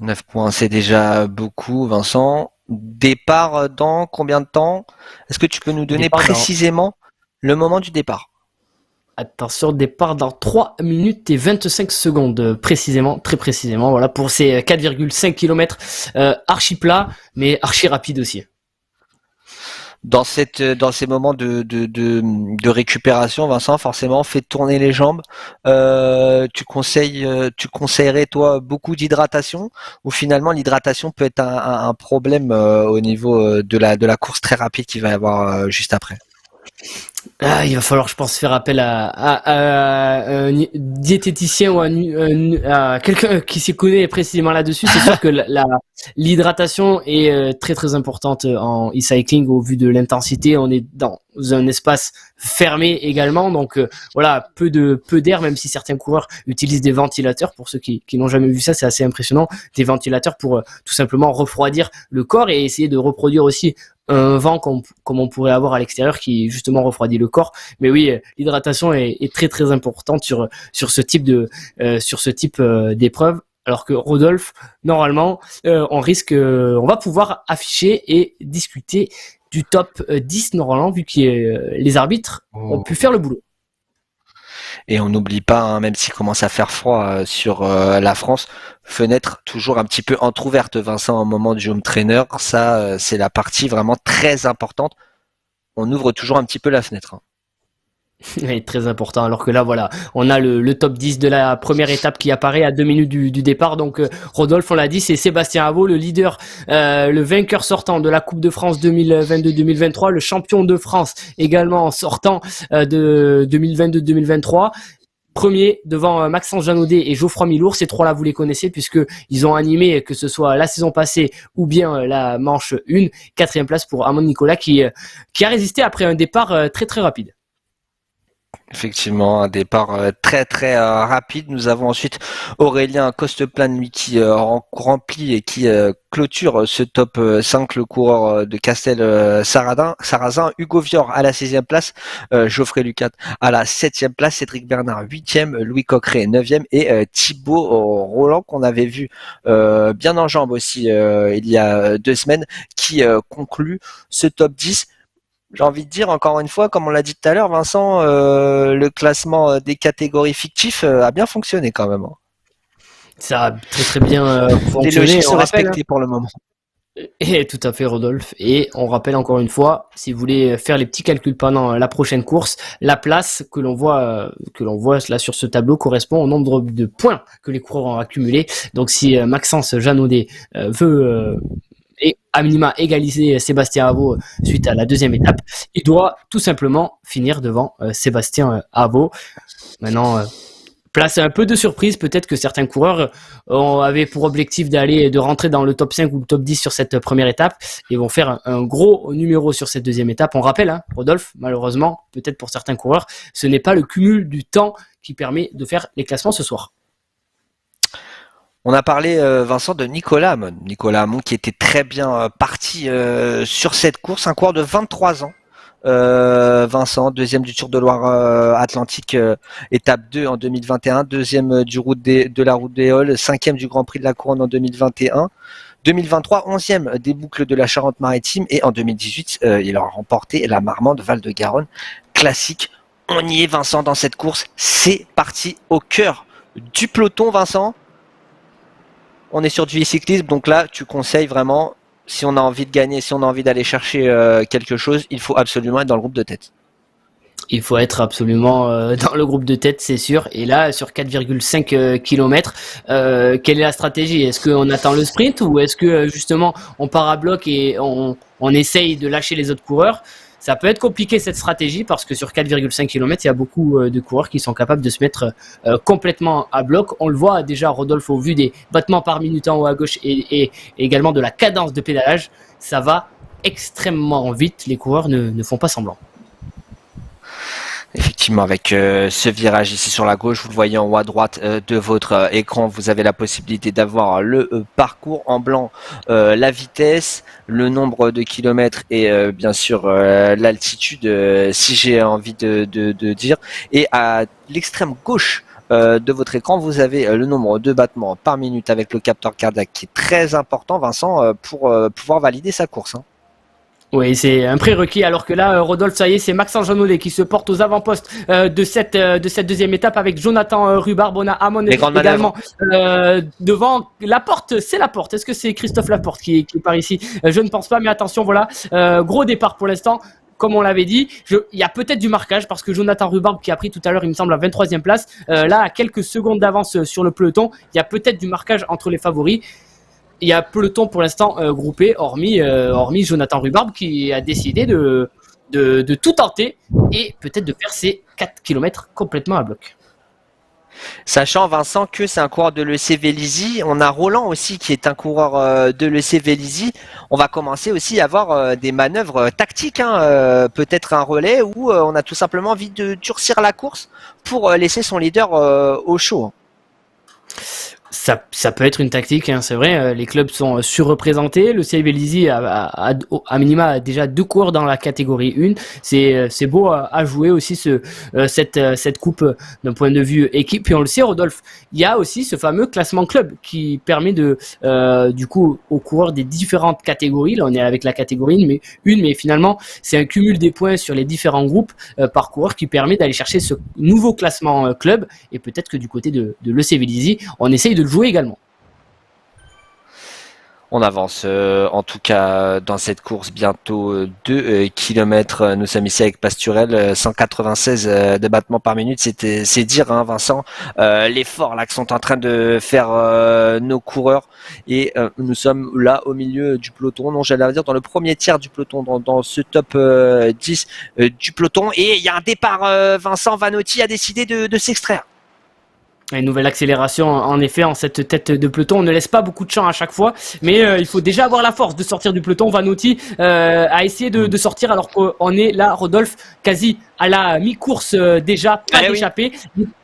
S1: 9 points, c'est déjà beaucoup, Vincent. Départ dans combien de temps? Est-ce que tu peux nous donner précisément le moment du départ?
S2: Attention, départ dans 3 minutes et 25 secondes, précisément, très précisément. Voilà, pour ces 4,5 km archi plat, mais archi rapide aussi.
S1: Dans ces moments de récupération, Vincent, forcément, fait tourner les jambes. Tu conseillerais toi beaucoup d'hydratation, ou finalement l'hydratation peut être un problème au niveau de la course très rapide qu'il va y avoir juste après?
S2: Il va falloir, je pense, faire appel à un diététicien ou à quelqu'un qui s'y connaît précisément là-dessus. C'est sûr que l'hydratation est très très importante en e-cycling au vu de l'intensité. On est dans un espace fermé également, donc voilà, peu d'air, même si certains coureurs utilisent des ventilateurs. Pour ceux qui n'ont jamais vu ça, c'est assez impressionnant, des ventilateurs pour tout simplement refroidir le corps et essayer de reproduire aussi un vent comme on pourrait avoir à l'extérieur qui justement refroidit le corps. Mais oui, l'hydratation est très très importante sur ce type d'épreuve. Alors que Rodolphe, normalement, on va pouvoir afficher et discuter du top 10 normalement, vu que les arbitres ont pu faire le boulot.
S1: Et on n'oublie pas, hein, même s'il commence à faire froid sur la France, fenêtre toujours un petit peu entrouverte, Vincent, au moment du home trainer. Ça, c'est la partie vraiment très importante. On ouvre toujours un petit peu la fenêtre. Hein.
S2: Oui, très important. Alors que là, voilà, on a le top 10 de la première étape qui apparaît à 2 minutes du départ. Donc, Rodolphe, on l'a dit, c'est Sébastien Avaux, le leader, le vainqueur sortant de la Coupe de France 2022-2023, le champion de France également sortant de 2022-2023. Premier devant Maxence Janaudet et Geoffroy Milour. Ces trois-là, vous les connaissez puisque ils ont animé, que ce soit la saison passée ou bien la manche 1. 4e place pour Amon Nicolas qui a résisté après un départ très très rapide.
S1: Effectivement, un départ très très rapide. Nous avons ensuite Aurélien Costeplan, lui qui remplit et qui clôture ce top 5, le coureur de Castel Sarrazin. Hugo Vior à la 16e place, Geoffrey Lucat à la 7e place, Cédric Bernard 8e, Louis Coqueret 9e et Thibaut Roland qu'on avait vu bien en jambes aussi il y a 2 semaines, qui conclut ce top 10. J'ai envie de dire, encore une fois, comme on l'a dit tout à l'heure, Vincent, le classement des catégories fictifs a bien fonctionné quand même. Hein.
S2: Ça a très très bien fonctionné.
S1: Les logiques sont respectées pour le moment.
S2: Et tout à fait, Rodolphe. Et on rappelle encore une fois, si vous voulez faire les petits calculs pendant la prochaine course, la place que l'on voit là sur ce tableau correspond au nombre de points que les coureurs ont accumulés. Donc si Maxence Janaudet veut et à minima égaliser Sébastien Avaux suite à la 2e étape, il doit tout simplement finir devant Sébastien Avaux. Maintenant, place un peu de surprise, peut-être que certains coureurs avaient pour objectif de rentrer dans le top 5 ou le top 10 sur cette première étape et vont faire un gros numéro sur cette 2e étape. On rappelle, hein, Rodolphe, malheureusement, peut-être pour certains coureurs, ce n'est pas le cumul du temps qui permet de faire les classements ce soir.
S1: On a parlé, Vincent, de Nicolas Amon. Nicolas Amon qui était très bien parti sur cette course, un coureur de 23 ans. Vincent, 2e du Tour de Loire Atlantique, étape 2 en 2021, 2e de la Route des Halles, 5e du Grand Prix de la Couronne en 2021. 2023, 11e des boucles de la Charente-Maritime et en 2018, il a remporté la Marmande Val-de-Garonne classique. On y est, Vincent, dans cette course. C'est parti au cœur du peloton, Vincent. On est sur du e-cyclisme, donc là, tu conseilles vraiment, si on a envie de gagner, si on a envie d'aller chercher quelque chose, il faut absolument être dans le groupe de tête.
S2: Il faut être absolument dans le groupe de tête, c'est sûr. Et là, sur 4,5 km, quelle est la stratégie? Est-ce qu'on attend le sprint ou est-ce que justement on part à bloc et on essaye de lâcher les autres coureurs? Ça peut être compliqué cette stratégie parce que sur 4,5 km, il y a beaucoup de coureurs qui sont capables de se mettre complètement à bloc. On le voit déjà, Rodolphe, au vu des battements par minute en haut à gauche et également de la cadence de pédalage. Ça va extrêmement vite. Les coureurs ne font pas semblant.
S1: Effectivement, avec ce virage ici sur la gauche, vous le voyez en haut à droite de votre écran, vous avez la possibilité d'avoir le parcours en blanc, la vitesse, le nombre de kilomètres et bien sûr l'altitude, si j'ai envie de dire. Et à l'extrême gauche de votre écran, vous avez le nombre de battements par minute avec le capteur cardiaque qui est très important, Vincent, pour pouvoir valider sa course. Hein.
S2: Oui, c'est un prérequis, alors que là, Rodolphe, ça y est, c'est Maxence Janaudet qui se porte aux avant-postes de cette 2e étape avec Jonathan Rhubarbe. On a Amon également devant Laporte. C'est Laporte. Est-ce que c'est Christophe Laporte qui est par ici? Je ne pense pas, mais attention, voilà. Gros départ pour l'instant. Comme on l'avait dit, il y a peut-être du marquage parce que Jonathan Rhubarbe qui a pris tout à l'heure, il me semble, à 23e place, là, à quelques secondes d'avance sur le peloton, il y a peut-être du marquage entre les favoris. Il y a peloton pour l'instant groupé, hormis Jonathan Rhubarbe qui a décidé de de tout tenter et peut-être de faire ces 4 km complètement à bloc.
S1: Sachant, Vincent, que c'est un coureur de l'EC Vélizy. On a Roland aussi qui est un coureur de l'EC Vélizy. On va commencer aussi à avoir des manœuvres tactiques, hein, peut-être un relais où on a tout simplement envie de durcir la course pour laisser son leader au chaud.
S2: Ça peut être une tactique, hein, c'est vrai. Les clubs sont surreprésentés. Le CF Vélizy a minima déjà 2 coureurs dans la catégorie 1. C'est beau à jouer aussi cette coupe d'un point de vue équipe. Et on le sait, Rodolphe, il y a aussi ce fameux classement club qui permet du coup aux coureurs des différentes catégories. Là, on est avec la catégorie 1, mais finalement, c'est un cumul des points sur les différents groupes par coureur qui permet d'aller chercher ce nouveau classement club. Et peut-être que du côté de l'EC Vélizy, on essaye de le jouer également.
S1: On avance en tout cas dans cette course, bientôt 2 km. Nous sommes ici avec Pasturel, 196 de battements par minute. C'est dire, hein, Vincent, l'effort là que sont en train de faire nos coureurs. Et nous sommes là au milieu du peloton. Non, j'allais dire dans le premier tiers du peloton, dans ce top 10 du peloton. Et il y a un départ. Vincent Vanotti a décidé de s'extraire.
S2: Une nouvelle accélération, en effet, en cette tête de peloton. On ne laisse pas beaucoup de champ à chaque fois, mais il faut déjà avoir la force de sortir du peloton. Vanotti a essayé de sortir alors qu'on est là, Rodolphe, quasi à la mi-course déjà, pas d'échappée,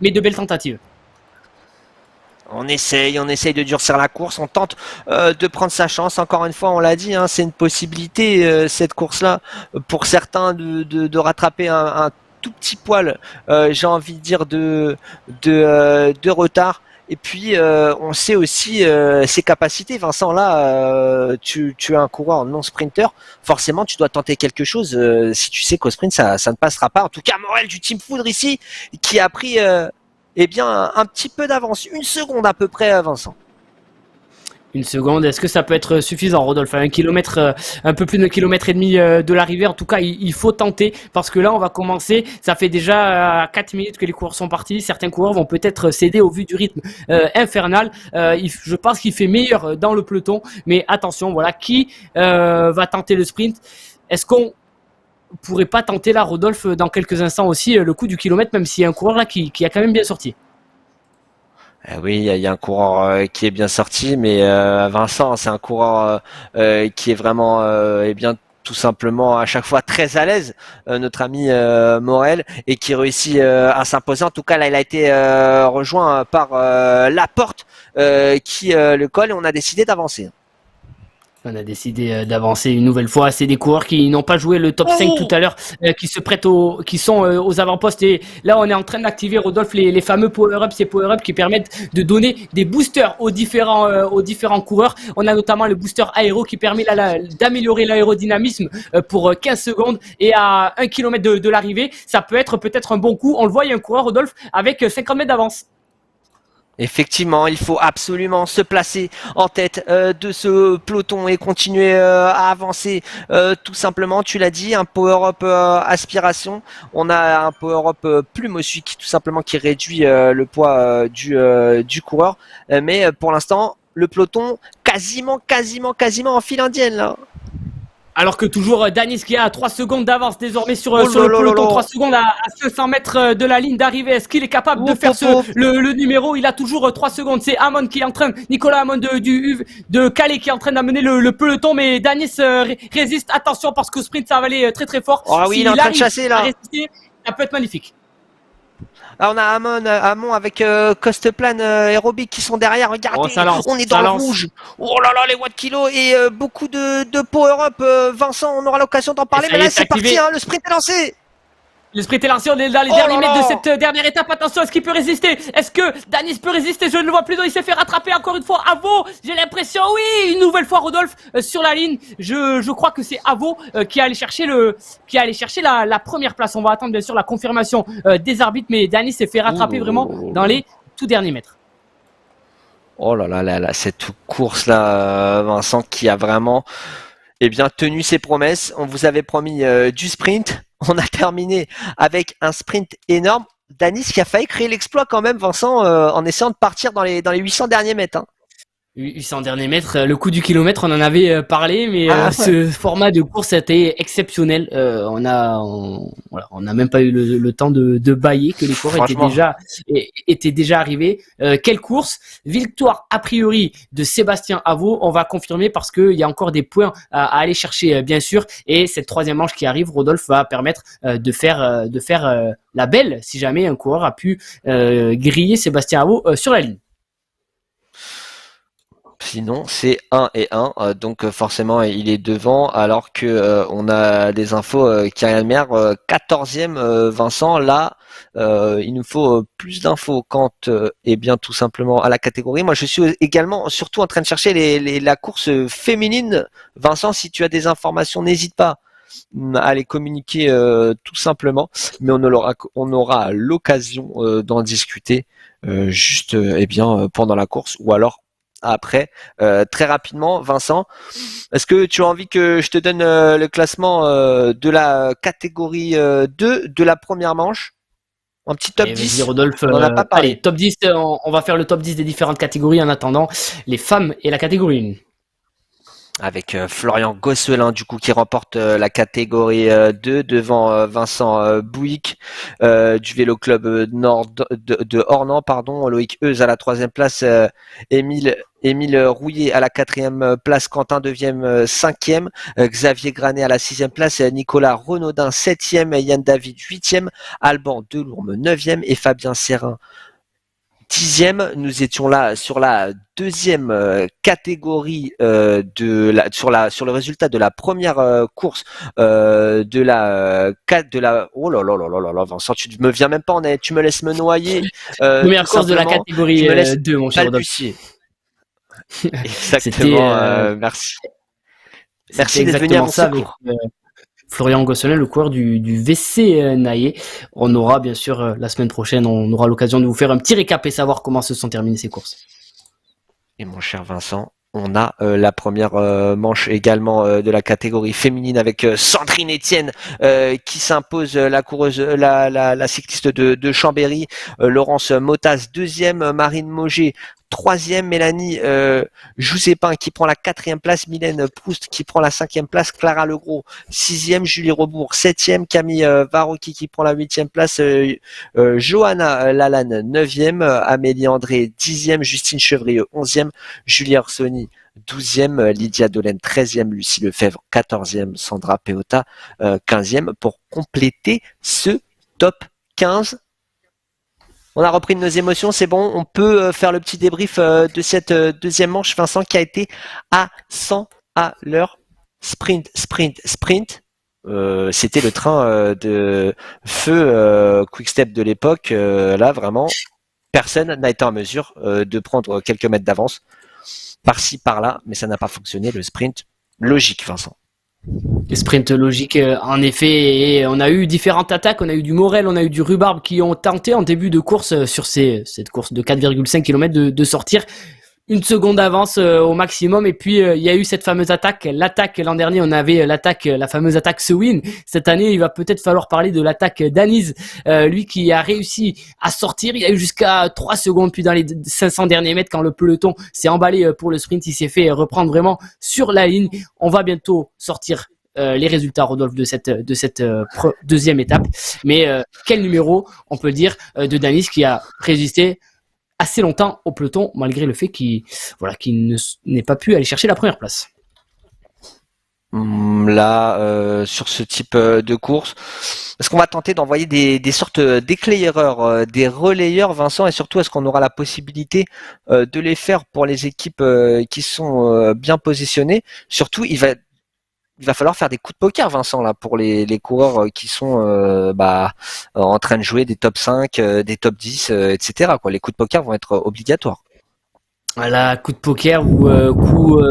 S2: mais de belles tentatives.
S1: On essaye de durcir la course, on tente de prendre sa chance. Encore une fois, on l'a dit, hein, c'est une possibilité cette course-là pour certains de rattraper un tout petit poil, j'ai envie de dire de retard. Et puis on sait aussi ses capacités. Vincent, là, tu es un coureur non sprinter. Forcément, tu dois tenter quelque chose. Si tu sais qu'au sprint, ça ne passera pas. En tout cas, Morel du Team Foudre ici, qui a pris un petit peu d'avance, 1 seconde à peu près, Vincent.
S2: 1 seconde, est-ce que ça peut être suffisant, Rodolphe? 1 kilomètre, un peu plus d'1,5 km de l'arrivée. En tout cas, il faut tenter parce que là, on va commencer. Ça fait déjà 4 minutes que les coureurs sont partis. Certains coureurs vont peut-être céder au vu du rythme infernal. Je pense qu'il fait meilleur dans le peloton, mais attention, voilà, qui va tenter le sprint? Est-ce qu'on pourrait pas tenter là, Rodolphe, dans quelques instants aussi, le coup du kilomètre, même s'il y a un coureur là qui a quand même bien sorti?
S1: Oui, il y a un coureur qui est bien sorti, mais Vincent, c'est un coureur qui est vraiment tout simplement à chaque fois très à l'aise, notre ami Morel, et qui réussit à s'imposer. En tout cas, là, il a été rejoint par Laporte qui le colle et on a décidé d'avancer.
S2: On a décidé d'avancer une nouvelle fois. C'est des coureurs qui n'ont pas joué le top 5 tout à l'heure, qui sont aux avant-postes. Et là, on est en train d'activer, Rodolphe, les fameux power-ups, ces power-ups qui permettent de donner des boosters aux différents coureurs. On a notamment le booster aéro qui permet d'améliorer l'aérodynamisme pour 15 secondes et à 1 km de l'arrivée. Ça peut être peut-être un bon coup. On le voit, il y a un coureur, Rodolphe, avec 50 mètres d'avance.
S1: Effectivement, il faut absolument se placer en tête de ce peloton et continuer à avancer. Tout simplement, tu l'as dit, un power-up aspiration. On a un power-up plume aussi qui tout simplement qui réduit le poids du coureur. Mais pour l'instant, le peloton quasiment en file indienne là.
S2: Alors que toujours Danis qui a 3 secondes d'avance désormais sur le peloton, 3 secondes à 500 mètres de la ligne d'arrivée. Est-ce qu'il est capable de faire le numéro? Il a toujours 3 secondes. C'est Amon qui est en train, Nicolas Amon de Calais qui est en train d'amener le peloton, mais Danis résiste. Attention parce que sprint ça va aller très très fort.
S1: Oh oui, il est en train de chasser là.
S2: Résister, ça peut être magnifique.
S1: Ah, on a Amon avec Costeplan aérobique qui sont derrière. Regardez, on est dans le rouge. Oh là là, les watts kilos et beaucoup de power-up. Vincent, on aura l'occasion d'en parler. Mais là, c'est parti, hein, le sprint est lancé.
S2: Le sprint est lancé, on est dans les derniers mètres de cette dernière étape. Attention, est-ce qu'il peut résister? Est-ce que Danis peut résister? Je ne le vois plus, il s'est fait rattraper encore une fois. Avo, j'ai l'impression, oui, une nouvelle fois Rodolphe sur la ligne. Je crois que c'est Avo qui allait chercher la première place. On va attendre bien sûr la confirmation des arbitres, mais Danis s'est fait rattraper vraiment dans les tout derniers mètres.
S1: Oh là là, cette course là, Vincent, qui a vraiment tenu ses promesses. On vous avait promis du sprint. On a terminé avec un sprint énorme. Danis qui a failli créer l'exploit quand même, Vincent, en essayant de partir dans les 800 derniers mètres. Hein.
S2: 800 derniers mètres, le coup du kilomètre, on en avait parlé, mais
S1: Ah,
S2: ce format de course a été exceptionnel. Voilà, on n'a même pas eu le temps de bâiller que les coureurs
S1: franchement,
S2: étaient déjà arrivés. Quelle course! Victoire a priori de Sébastien Avaux. On va confirmer parce qu'il y a encore des points à aller chercher, bien sûr. Et cette troisième manche qui arrive, Rodolphe va permettre de faire la belle si jamais un coureur a pu griller Sébastien Avaux sur la ligne.
S1: sinon c'est 1 et 1, donc forcément il est devant, alors que on a des infos Kylian Mer 14e, Vincent. Là, il nous faut plus d'infos quant eh bien tout simplement à la catégorie. Moi je suis également surtout en train de chercher la course féminine. Vincent, si tu as des informations, n'hésite pas à les communiquer tout simplement, mais on aura l'occasion d'en discuter juste eh bien pendant la course, ou alors après. Très rapidement, Vincent, est-ce que tu as envie que je te donne le classement de la catégorie 2 de la première manche? Un petit top
S2: Allez, vas-y
S1: 10?
S2: Rodolphe,
S1: On n'en a pas
S2: allez,
S1: parlé.
S2: top 10, on va faire le top 10 des différentes catégories en attendant les femmes et la catégorie 1.
S1: Avec Florian Gosselin du coup qui remporte la catégorie 2 devant Vincent Bouygues du Vélo Club Nord de Ornans, pardon. Loïc Euse à la troisième place, Émile Rouillet à la quatrième place, Quentin deuxième, cinquième, Xavier Granet à la sixième place, Nicolas Renaudin septième, Yann David huitième, Alban Delourme neuvième et Fabien Serrin 10e. Nous étions là sur la deuxième catégorie sur le résultat de la première course de la oh là là là là là Vincent, tu me viens même pas en aide, tu me laisses me noyer
S2: Première
S1: tout
S2: course de la
S1: simplement, tu
S2: catégorie
S1: me laisses
S2: 2, mon cher Rodolphe.
S1: balbutier.
S2: C'était
S1: Exactement, merci.
S2: c'était
S1: Merci d'être venu à
S2: exactement
S1: mon
S2: ça avec
S1: secours.
S2: Florian Gosselin, le coureur du VC Naïe. On aura bien sûr la semaine prochaine, on aura l'occasion de vous faire un petit récap et savoir comment se sont terminées ces courses.
S1: Et mon cher Vincent, on a la première manche également de la catégorie féminine avec Sandrine Etienne qui s'impose, la coureuse, la cycliste de Chambéry, Laurence Motas deuxième, Marine Mauger troisième, Mélanie Jousépin qui prend la quatrième place, Mylène Proust qui prend la cinquième place, Clara Legros sixième, Julie Rebourg septième, Camille Varocki qui prend la huitième place, Johanna Lalanne neuvième, Amélie André dixième, Justine Chevrieux onzième, Julie Orsoni 12e, Lydia Dolène 13e, Lucie Lefebvre 14e, Sandra Peota 15e pour compléter ce top 15. On a repris de nos émotions, c'est bon, on peut faire le petit débrief de cette deuxième manche, Vincent, qui a été à 100 à l'heure. Sprint, sprint, sprint. C'était le train de feu Quick-Step de l'époque. Là, vraiment, personne n'a été en mesure de prendre quelques mètres d'avance. Par-ci, par-là, mais ça n'a pas fonctionné. Le sprint, logique, Vincent.
S2: Sprint logique, en effet, et on a eu différentes attaques, on a eu du Morel, on a eu du Rhubarbe qui ont tenté en début de course sur cette course de 4,5 km de sortir une seconde d'avance au maximum, et puis il y a eu cette fameuse l'attaque l'an dernier on avait la fameuse attaque Sewin. Cette année il va peut-être falloir parler de l'attaque d'Aniz, lui qui a réussi à sortir, il a eu jusqu'à 3 secondes, puis dans les 500 derniers mètres quand le peloton s'est emballé pour le sprint, il s'est fait reprendre vraiment sur la ligne. On va bientôt sortir les résultats, Rodolphe, de cette deuxième étape, mais quel numéro on peut dire de Danis qui a résisté assez longtemps au peloton, malgré le fait qu'il n'ait pas pu aller chercher la première place.
S1: Là, sur ce type de course, est-ce qu'on va tenter d'envoyer des sortes d'éclaireurs, des relayeurs, Vincent, et surtout est-ce qu'on aura la possibilité de les faire pour les équipes qui sont bien positionnées? Surtout, il va falloir faire des coups de poker, Vincent, là, pour les coureurs qui sont en train de jouer des top 5, des top 10, etc. Quoi. Les coups de poker vont être obligatoires.
S2: Voilà, coup de poker ou coup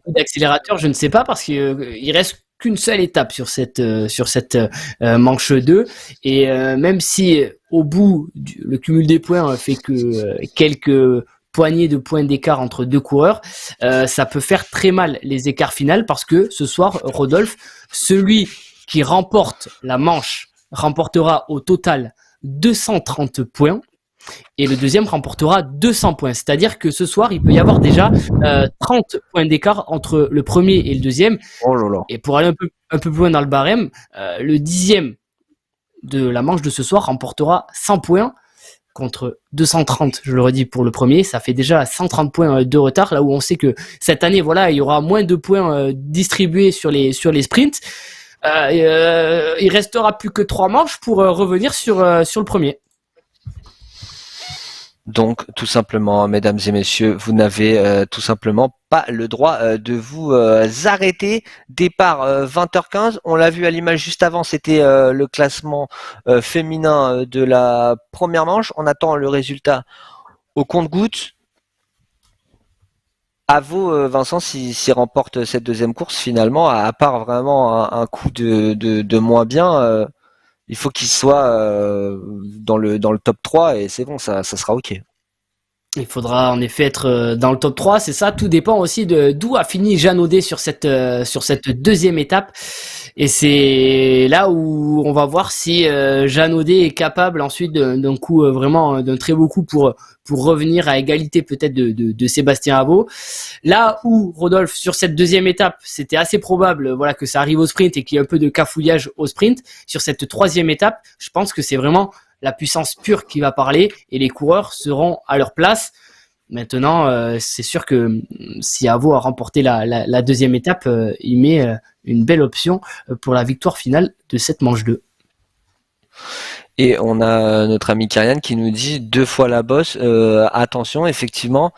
S2: d'accélérateur, je ne sais pas, parce qu'il reste qu'une seule étape sur cette manche 2, et même si au bout le cumul des points fait que quelques poignée de points d'écart entre deux coureurs, ça peut faire très mal les écarts finaux, parce que ce soir, Rodolphe, celui qui remporte la manche remportera au total 230 points, et le deuxième remportera 200 points. C'est-à-dire que ce soir, il peut y avoir déjà 30 points d'écart entre le premier et le deuxième.
S1: Oh là là.
S2: Et pour aller un peu plus loin dans le barème, le dixième de la manche de ce soir remportera 100 points contre 230, je le redis, pour le premier. Ça fait déjà 130 points de retard, là où on sait que cette année, voilà, il y aura moins de points distribués sur les sprints. Il restera plus que 3 manches pour revenir sur le premier.
S1: Donc, tout simplement, mesdames et messieurs, vous n'avez tout simplement pas le droit de vous arrêter. Départ 20h15. On l'a vu à l'image juste avant, c'était le classement féminin de la première manche. On attend le résultat au compte-gouttes. À vous, Vincent, s'il remporte cette deuxième course, finalement, à part vraiment un coup de moins bien, il faut qu'il soit dans le top 3 et c'est bon, ça sera OK.
S2: Il faudra en effet être dans le top 3, c'est ça. Tout dépend aussi de d'où a fini Jeanne Audet sur cette deuxième étape. Et c'est là où on va voir si Jeanne Audet est capable ensuite d'un coup vraiment d'un très beau coup pour revenir à égalité peut-être de Sébastien Avaux. Là où Rodolphe sur cette deuxième étape, c'était assez probable voilà que ça arrive au sprint et qu'il y ait un peu de cafouillage au sprint. Sur cette troisième étape, je pense que c'est vraiment la puissance pure qui va parler et les coureurs seront à leur place. Maintenant, c'est sûr que si Avaux a remporté la deuxième étape, il met une belle option pour la victoire finale de cette manche 2.
S1: Et on a notre ami Kyrian qui nous dit 2 fois la bosse. Attention, effectivement.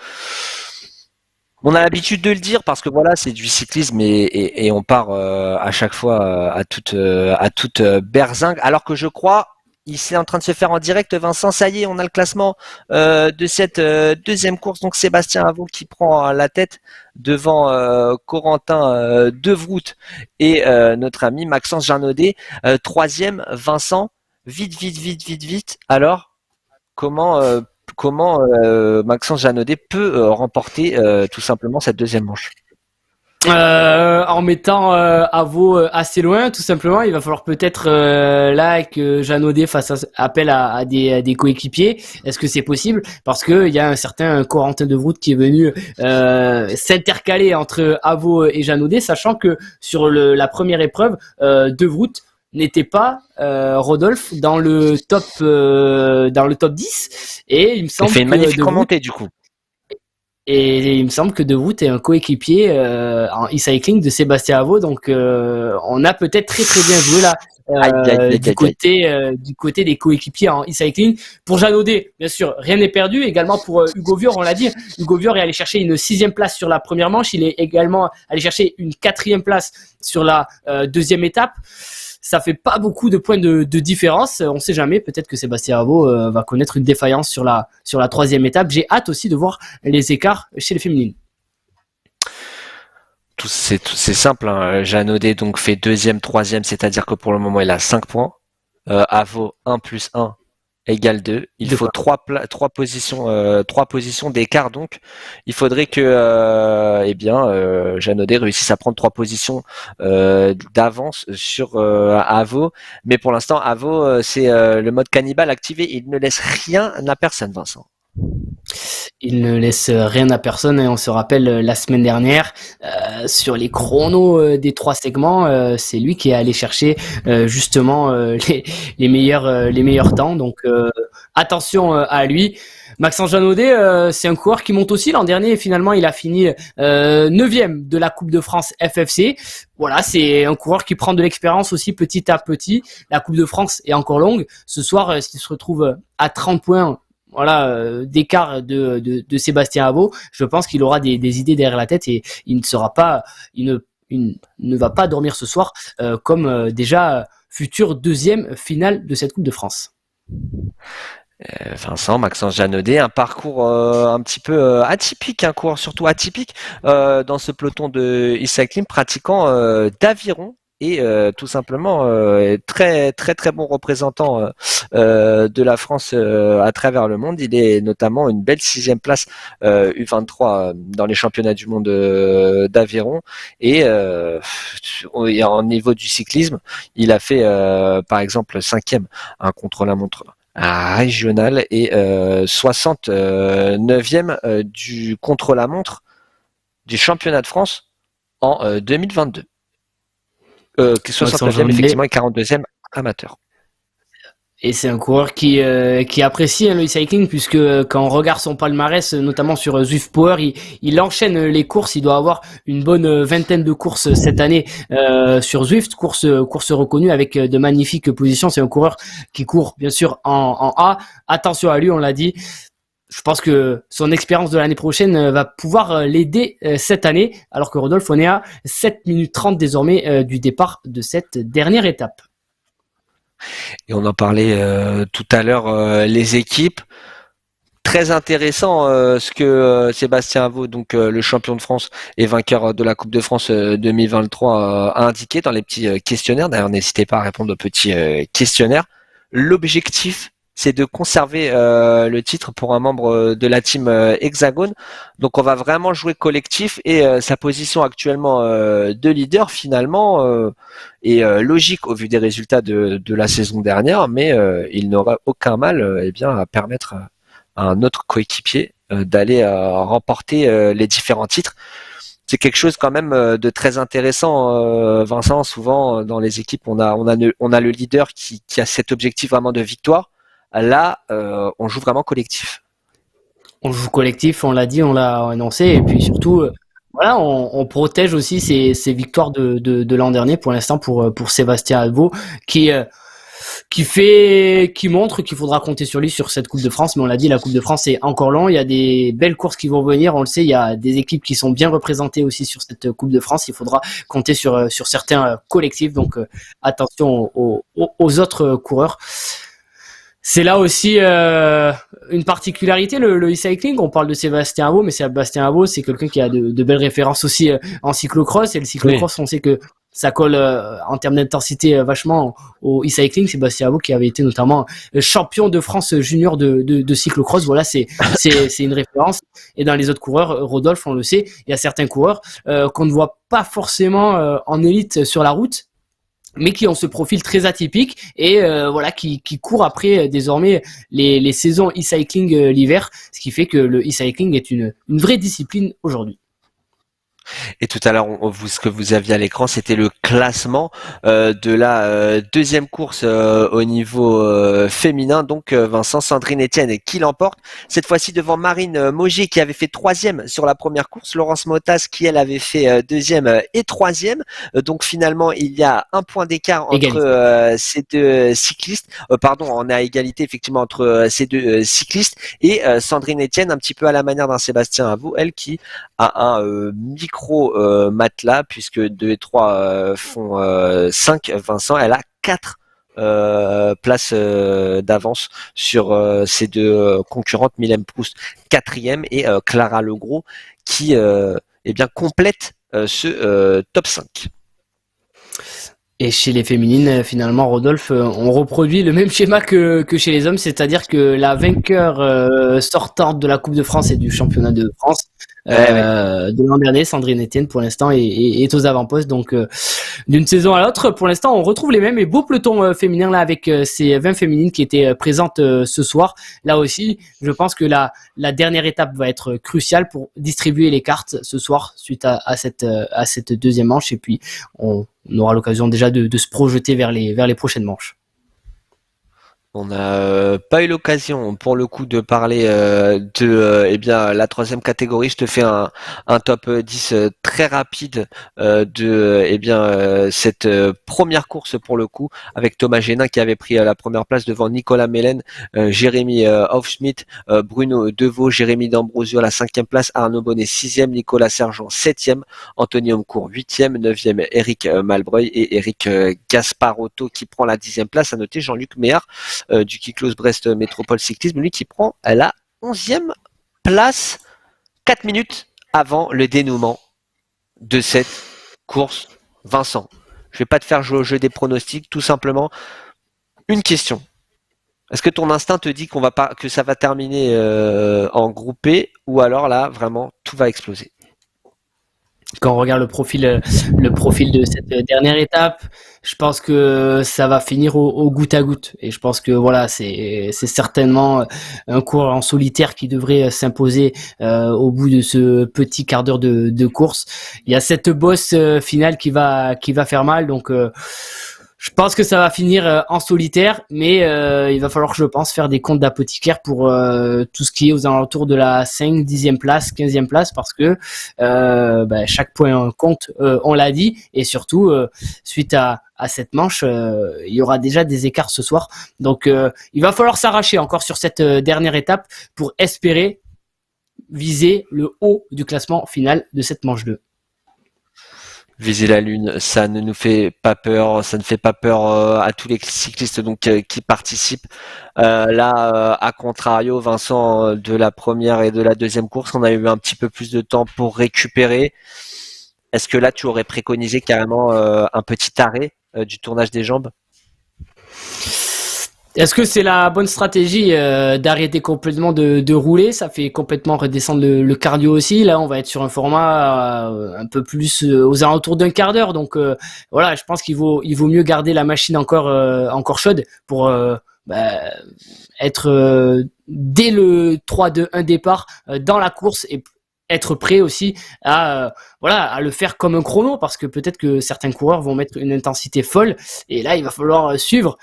S1: On a l'habitude de le dire parce que voilà, c'est du cyclisme et on part à chaque fois à toute berzingue. Alors que je crois, il est en train de se faire en direct, Vincent. Ça y est, on a le classement de cette deuxième course. Donc Sébastien Avaux qui prend la tête devant Corentin De Vroot et notre ami Maxence Janaudet. Troisième, Vincent. Vite. Alors, comment Maxence Janaudet peut remporter tout simplement cette deuxième manche?
S2: En mettant Avaux assez loin, tout simplement, il va falloir peut-être là que Jeanne Audet fasse appel à des coéquipiers. Est-ce que c'est possible? Parce que il y a un certain Corentin De Vroot qui est venu s'intercaler entre Avaux et Jeanne Audet, sachant que sur la première épreuve, De Vroot n'était pas Rodolphe dans le top 10 et il me semble
S1: il fait une
S2: que
S1: magnifique
S2: De Vroot,
S1: remontée du coup.
S2: et il me semble que De Vroot est un coéquipier en e-cycling de Sébastien Avaux, donc on a peut-être très bien joué là du côté des coéquipiers en e-cycling. Pour Jeanne Audet, bien sûr, rien n'est perdu. Également pour Hugo Vior, on l'a dit, Hugo Vior est allé chercher une 6e place sur la première manche. Il est également allé chercher une 4e place sur la deuxième étape. Ça fait pas beaucoup de points de différence. On sait jamais. Peut-être que Sébastien Avaux va connaître une défaillance sur la troisième étape. J'ai hâte aussi de voir les écarts chez les féminines.
S1: C'est simple. Hein. Jeanne Audet donc fait deuxième, troisième, c'est-à-dire que pour le moment il a 5 points. Avaux 1 plus 1 égale 2. Il faut 3 positions d'écart. Donc il faudrait que Jeanne Audet réussisse à prendre 3 positions d'avance sur Avaux. Mais pour l'instant, Avaux, c'est le mode cannibale activé. Il ne laisse rien à personne, Vincent.
S2: Il ne laisse rien à personne et on se rappelle la semaine dernière sur les chronos des 3 segments, c'est lui qui est allé chercher justement les meilleurs temps. Donc attention à lui. Maxence Janaudet, c'est un coureur qui monte aussi. L'an dernier, finalement, il a fini 9e de la Coupe de France FFC. Voilà, c'est un coureur qui prend de l'expérience aussi petit à petit. La Coupe de France est encore longue. Ce soir, s'il se retrouve à 30 points, voilà, d'écart de Sébastien Avaux, je pense qu'il aura des idées derrière la tête et il ne va pas dormir ce soir comme déjà futur deuxième finale de cette Coupe de France.
S1: Vincent, Maxence Janaudet, un parcours un petit peu atypique, un coureur surtout atypique dans ce peloton de e-cycling pratiquant d'aviron. Et tout simplement très bon représentant de la France à travers le monde. Il est notamment une belle 6e place U23 dans les championnats du monde d'aviron. Et en niveau du cyclisme, il a fait par exemple 5e un contre-la-montre régional et 69e du contre-la-montre du championnat de France en 2022. 69e effectivement et 42e amateur.
S2: Et c'est un coureur qui apprécie le e-cycling, puisque quand on regarde son palmarès, notamment sur Zwift Power, il enchaîne les courses. Il doit avoir une bonne vingtaine de courses cette année sur Zwift, courses reconnues avec de magnifiques positions. C'est un coureur qui court bien sûr en A. Attention à lui, on l'a dit. Je pense que son expérience de l'année prochaine va pouvoir l'aider cette année, alors que Rodolphe, on est à 7 minutes 30 désormais du départ de cette dernière étape.
S1: Et on en parlait tout à l'heure, les équipes. Très intéressant ce que Sébastien Avaux, donc le champion de France et vainqueur de la Coupe de France 2023, a indiqué dans les petits questionnaires. D'ailleurs, n'hésitez pas à répondre aux petits questionnaires. L'objectif, c'est de conserver le titre pour un membre de la team Hexagone. Donc on va vraiment jouer collectif et sa position actuellement de leader finalement est logique au vu des résultats de la saison dernière, mais il n'aura aucun mal eh bien, à permettre à un autre coéquipier d'aller remporter les différents titres. C'est quelque chose quand même de très intéressant, Vincent. Souvent dans les équipes, on a le leader qui a cet objectif vraiment de victoire. Là, on joue vraiment collectif.
S2: On joue collectif, on l'a dit, on l'a annoncé, et puis surtout, voilà, on protège aussi ces victoires de l'an dernier pour l'instant pour Sébastien Avaux qui montre qu'il faudra compter sur lui sur cette Coupe de France. Mais on l'a dit, la Coupe de France est encore long. Il y a des belles courses qui vont venir. On le sait, il y a des équipes qui sont bien représentées aussi sur cette Coupe de France. Il faudra compter sur certains collectifs. Donc attention aux autres coureurs. C'est là aussi une particularité, le e-cycling. On parle de Sébastien Avaux, mais Sébastien Avaux, c'est quelqu'un qui a de belles références aussi en cyclocross. Et le cyclocross, on sait que ça colle en termes d'intensité vachement au e-cycling. Sébastien Avaux qui avait été notamment champion de France junior de cyclocross. Voilà, c'est une référence. Et dans les autres coureurs, Rodolphe, on le sait, il y a certains coureurs qu'on ne voit pas forcément en élite sur la route, mais qui ont ce profil très atypique et voilà qui courent après désormais les saisons e-cycling l'hiver, ce qui fait que le e-cycling est une vraie discipline aujourd'hui.
S1: Et tout à l'heure, ce que vous aviez à l'écran, c'était le classement de la deuxième course au niveau féminin. Donc Vincent, Sandrine Etienne qui l'emporte. Cette fois-ci devant Marine Mauger qui avait fait troisième sur la première course. Laurence Motas qui elle avait fait deuxième et troisième. Donc finalement, il y a un point d'écart entre ces deux cyclistes. Pardon, on est à égalité effectivement entre ces deux cyclistes. Et Sandrine Etienne, un petit peu à la manière d'un Sébastien Avaux, elle qui a un micro matelas, puisque 2 et 3 font 5, Vincent, elle a 4 places d'avance sur ces deux concurrentes, Mylène Proust 4e et Clara Legros qui eh bien complète ce top 5.
S2: Et chez les féminines, finalement, Rodolphe, on reproduit le même schéma que chez les hommes, c'est-à-dire que la vainqueur sortante de la Coupe de France et du championnat de France de l'an dernier, Sandrine Etienne, pour l'instant, est aux avant-postes. Donc, d'une saison à l'autre, pour l'instant, on retrouve les mêmes et beau peloton féminin là avec ces 20 féminines qui étaient présentes ce soir. Là aussi, je pense que la dernière étape va être cruciale pour distribuer les cartes ce soir suite à cette deuxième manche. Et puis, on aura l'occasion déjà de se projeter vers les prochaines manches.
S1: On n'a pas eu l'occasion pour le coup de parler de eh bien la troisième catégorie. Je te fais un top 10 très rapide de eh bien cette première course pour le coup, avec Thomas Génin qui avait pris la première place devant Nicolas Mellen, Jérémy Aufschmidt, Bruno Deveau, Jérémy D'Ambrosio à la 5e place, Arnaud Bonnet 6e, Nicolas Sergent 7e, Anthony Homcourt 8e, 9e Eric Malbreuil et Eric Gasparotto qui prend la 10e place. À noter Jean-Luc Méard du Kiklos Brest Métropole Cyclisme, lui qui prend la 11e place 4 minutes avant le dénouement de cette course. Vincent, je vais pas te faire jouer au jeu des pronostics, tout simplement une question. Est-ce que ton instinct te dit que ça va terminer en groupé, ou alors là vraiment tout va exploser?
S2: Quand on regarde le profil de cette dernière étape, je pense que ça va finir au goutte à goutte. Et je pense que voilà, c'est certainement un coureur en solitaire qui devrait s'imposer au bout de ce petit quart d'heure de course. Il y a cette bosse finale qui va faire mal, donc je pense que ça va finir en solitaire, mais il va falloir, je pense, faire des comptes d'apothicaire pour tout ce qui est aux alentours de la 5, 10e place, 15e place, parce que chaque point compte, on l'a dit, et surtout, suite à cette manche, il y aura déjà des écarts ce soir. Donc, il va falloir s'arracher encore sur cette dernière étape pour espérer viser le haut du classement final de cette manche 2.
S1: Viser la lune, ça ne nous fait pas peur, ça ne fait pas peur à tous les cyclistes donc qui participent. À contrario, Vincent, de la première et de la deuxième course, on a eu un petit peu plus de temps pour récupérer. Est-ce que là, tu aurais préconisé carrément un petit arrêt du tournage des jambes?
S2: Est-ce que c'est la bonne stratégie d'arrêter complètement de rouler? Ça fait complètement redescendre le cardio aussi. Là, on va être sur un format un peu plus aux alentours d'un quart d'heure. Donc voilà, je pense qu'il vaut mieux garder la machine encore chaude pour être dès le 3-2-1 départ dans la course et être prêt aussi à le faire comme un chrono, parce que peut-être que certains coureurs vont mettre une intensité folle et là il va falloir suivre.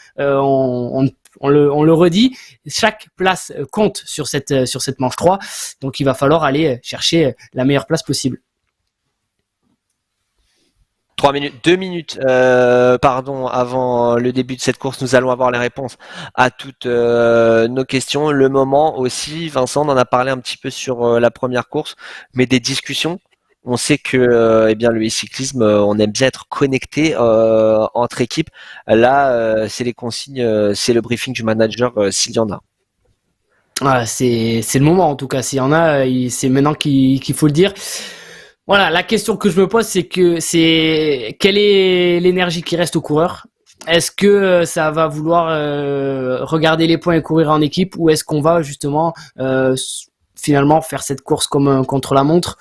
S2: On le redit, chaque place compte sur cette manche 3, donc il va falloir aller chercher la meilleure place possible.
S1: 3 minutes, 2 minutes, avant le début de cette course, nous allons avoir les réponses à toutes nos questions. Le moment aussi, Vincent, on en a parlé un petit peu sur la première course, mais des discussions. On sait que le e-cyclisme, on aime bien être connecté entre équipes. Là, c'est les consignes, c'est le briefing du manager s'il y en a.
S2: Voilà, c'est le moment en tout cas. S'il y en a, c'est maintenant qu'il faut le dire. Voilà, la question que je me pose, c'est quelle est l'énergie qui reste au coureur? Est-ce que ça va vouloir regarder les points et courir en équipe, ou est-ce qu'on va justement finalement faire cette course comme un contre-la-montre?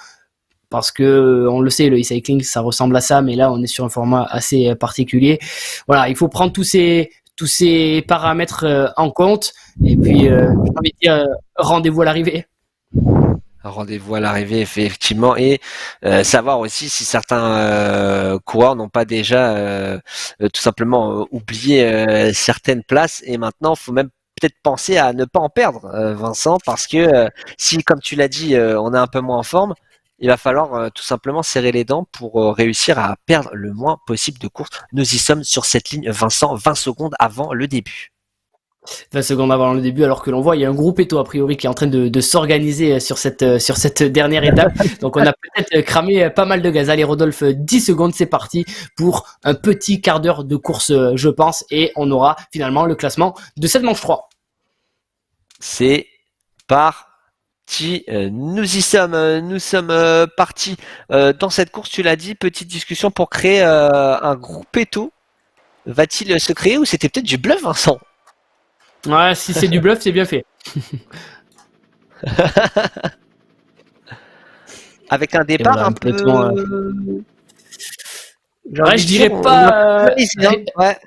S2: Parce que on le sait, le e-cycling, ça ressemble à ça, mais là, on est sur un format assez particulier. Voilà, il faut prendre tous ces paramètres en compte. Et puis, j'ai envie de dire, rendez-vous à l'arrivée.
S1: Rendez-vous à l'arrivée, effectivement, et savoir aussi si certains coureurs n'ont pas déjà tout simplement oublié certaines places, et maintenant, il faut même peut-être penser à ne pas en perdre, Vincent, parce que si, comme tu l'as dit, on est un peu moins en forme, il va falloir tout simplement serrer les dents pour réussir à perdre le moins possible de courses. Nous y sommes sur cette ligne, Vincent, 20 secondes avant le début.
S2: 20 secondes avant le début, alors que l'on voit, il y a un groupe Eto a priori qui est en train de s'organiser sur cette dernière étape. Donc on a peut-être cramé pas mal de gaz. Allez Rodolphe, 10 secondes, c'est parti pour un petit quart d'heure de course, je pense, et on aura finalement le classement de cette manche 3.
S1: C'est parti. Nous y sommes. Nous sommes partis dans cette course. Tu l'as dit, petite discussion pour créer un groupe Eto. Va-t-il se créer, ou c'était peut-être du bluff, Vincent?
S2: Ouais, si c'est du bluff, c'est bien fait.
S1: Avec un départ
S2: voilà,
S1: un peu...
S2: Ouais, je dirais pas...
S1: ouais.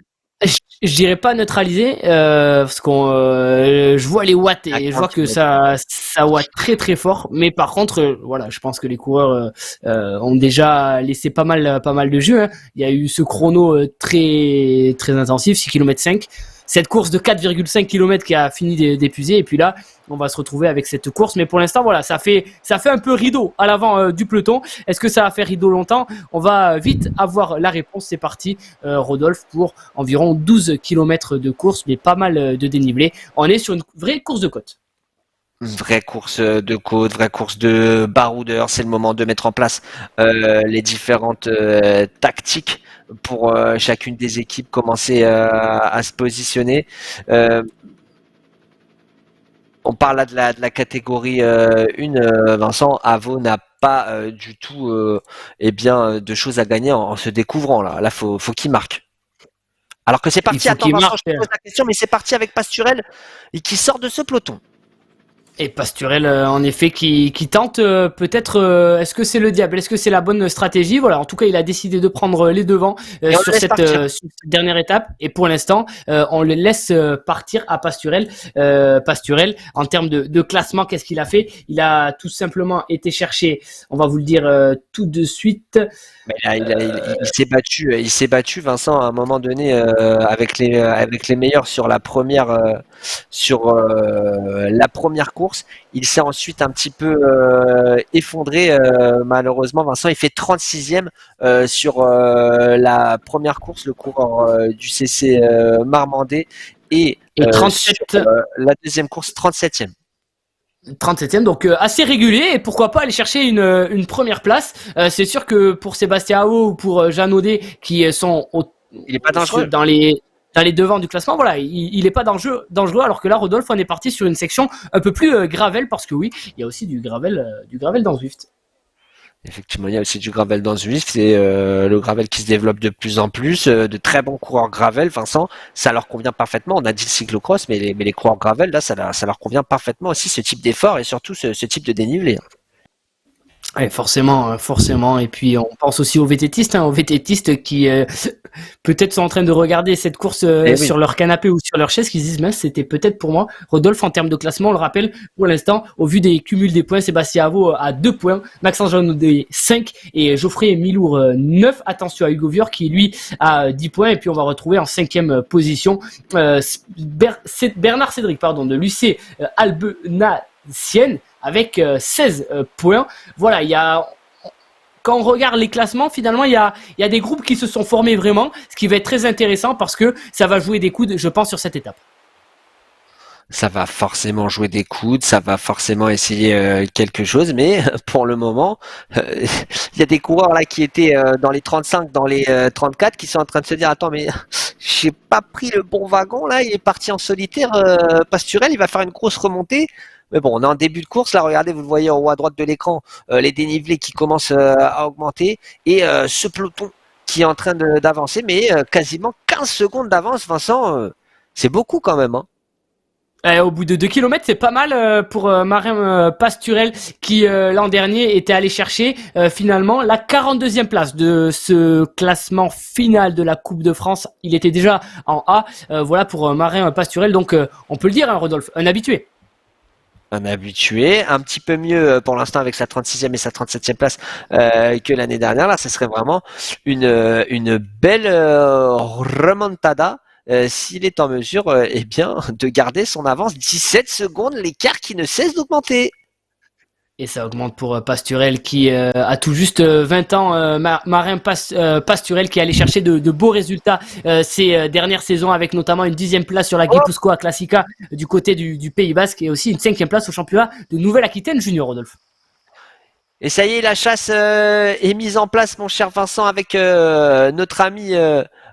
S2: Je dirais pas neutralisé, parce qu'on, je vois les watts et je vois que ça watt très très fort. Mais par contre, voilà, je pense que les coureurs ont déjà laissé pas mal de jeu. Hein. Il y a eu ce chrono très très intensif, 6 km 5. Cette course de 4,5 km qui a fini d'épuiser, et puis là on va se retrouver avec cette course, mais pour l'instant voilà, ça fait un peu rideau à l'avant du peloton. Est-ce que ça va faire rideau longtemps? On va vite avoir la réponse. C'est parti, Rodolphe, pour environ 12 km de course, mais pas mal de dénivelé. On est sur une vraie course de côte.
S1: Vraie course de côte, vraie course de baroudeur. C'est le moment de mettre en place les différentes tactiques pour chacune des équipes commencer à se positionner. On parle là de la catégorie 1, Vincent. Avo n'a pas du tout de choses à gagner en se découvrant. Là, faut qu'il marque. Alors que c'est parti, attends Vincent, je te pose la question, mais c'est parti avec Pasturel et qui sort de ce peloton.
S2: Et Pasturel, en effet, qui tente peut-être. Est-ce que c'est le diable? Est-ce que c'est la bonne stratégie? Voilà. En tout cas, il a décidé de prendre les devants
S1: Et on le
S2: sur
S1: laisse partir.
S2: cette dernière étape. Et pour l'instant, on le laisse partir à Pasturel. Pasturel, en termes de classement, qu'est-ce qu'il a fait? Il a tout simplement été chercher. On va vous le dire tout de suite.
S1: Mais là, il s'est battu, Vincent, à un moment donné, avec les meilleurs sur la première course. Il s'est ensuite un petit peu effondré, malheureusement. Vincent, il fait 36e sur la première course, le coureur du CC Marmandais, et
S2: Et
S1: sur
S2: 37.
S1: la deuxième course, 37e.
S2: 37e, donc assez régulier, et pourquoi pas aller chercher une première place. C'est sûr que pour Sébastien Haot ou pour Jean Audet, qui sont
S1: Il est pas dangereux.
S2: dans les devants du classement, voilà, il est pas dangereux, alors que là, Rodolphe, on est parti sur une section un peu plus gravel, parce que oui, il y a aussi du gravel dans Zwift.
S1: Effectivement, il y a aussi du gravel dans Zwift, c'est le gravel qui se développe de plus en plus, de très bons coureurs gravel, Vincent, ça leur convient parfaitement. On a dit le cyclocross, mais les coureurs gravel, là, ça leur convient parfaitement aussi, ce type d'effort et surtout ce type de dénivelé.
S2: Ouais, forcément. Et puis on pense aussi aux VTTistes qui peut-être sont en train de regarder cette course
S1: Eh oui.
S2: sur leur canapé ou sur leur chaise, qui se disent, mince, c'était peut-être pour moi. Rodolphe, en termes de classement, on le rappelle, pour l'instant, au vu des cumuls des points, Sébastien Haut a 2 points, Maxence Jean-Audet 5 et Geoffrey Milour 9. Attention à Hugo Vior qui lui a 10 points, et puis on va retrouver en 5e position Bernard Cédric, de l'UC Albenasienne, avec 16 points. Voilà, quand on regarde les classements, finalement, il y a des groupes qui se sont formés vraiment, ce qui va être très intéressant parce que ça va jouer des coudes, je pense, sur cette étape.
S1: Ça va forcément jouer des coudes, ça va forcément essayer quelque chose, mais pour le moment, il y a des coureurs là qui étaient dans les 35, dans les 34, qui sont en train de se dire, attends, mais j'ai pas pris le bon wagon là, il est parti en solitaire, Pasturel, il va faire une grosse remontée. Mais bon, on est en début de course, là, regardez, vous le voyez en haut à droite de l'écran, les dénivelés qui commencent à augmenter, et ce peloton qui est en train d'avancer, mais quasiment 15 secondes d'avance, Vincent, c'est beaucoup quand même, hein.
S2: Au bout de 2 kilomètres, c'est pas mal pour Marin Pasturel qui l'an dernier était allé chercher finalement la 42e place de ce classement final de la Coupe de France. Il était déjà en A. Voilà pour Marin Pasturel, donc on peut le dire, hein, Rodolphe, un habitué.
S1: Un habitué, un petit peu mieux pour l'instant avec sa 36e et sa 37e place que l'année dernière. Là, ce serait vraiment une belle remontada s'il est en mesure eh bien, de garder son avance. 17 secondes, l'écart qui ne cesse d'augmenter.
S2: Et ça augmente pour Pasturel qui a tout juste 20 ans. Marin Pasturel qui allait chercher de beaux résultats ces dernières saisons, avec notamment une 10e place sur la Gipuzkoa Classica du côté du Pays Basque, et aussi une 5e place au championnat de Nouvelle-Aquitaine junior, Rodolphe.
S1: Et ça y est, la chasse est mise en place, mon cher Vincent, avec notre ami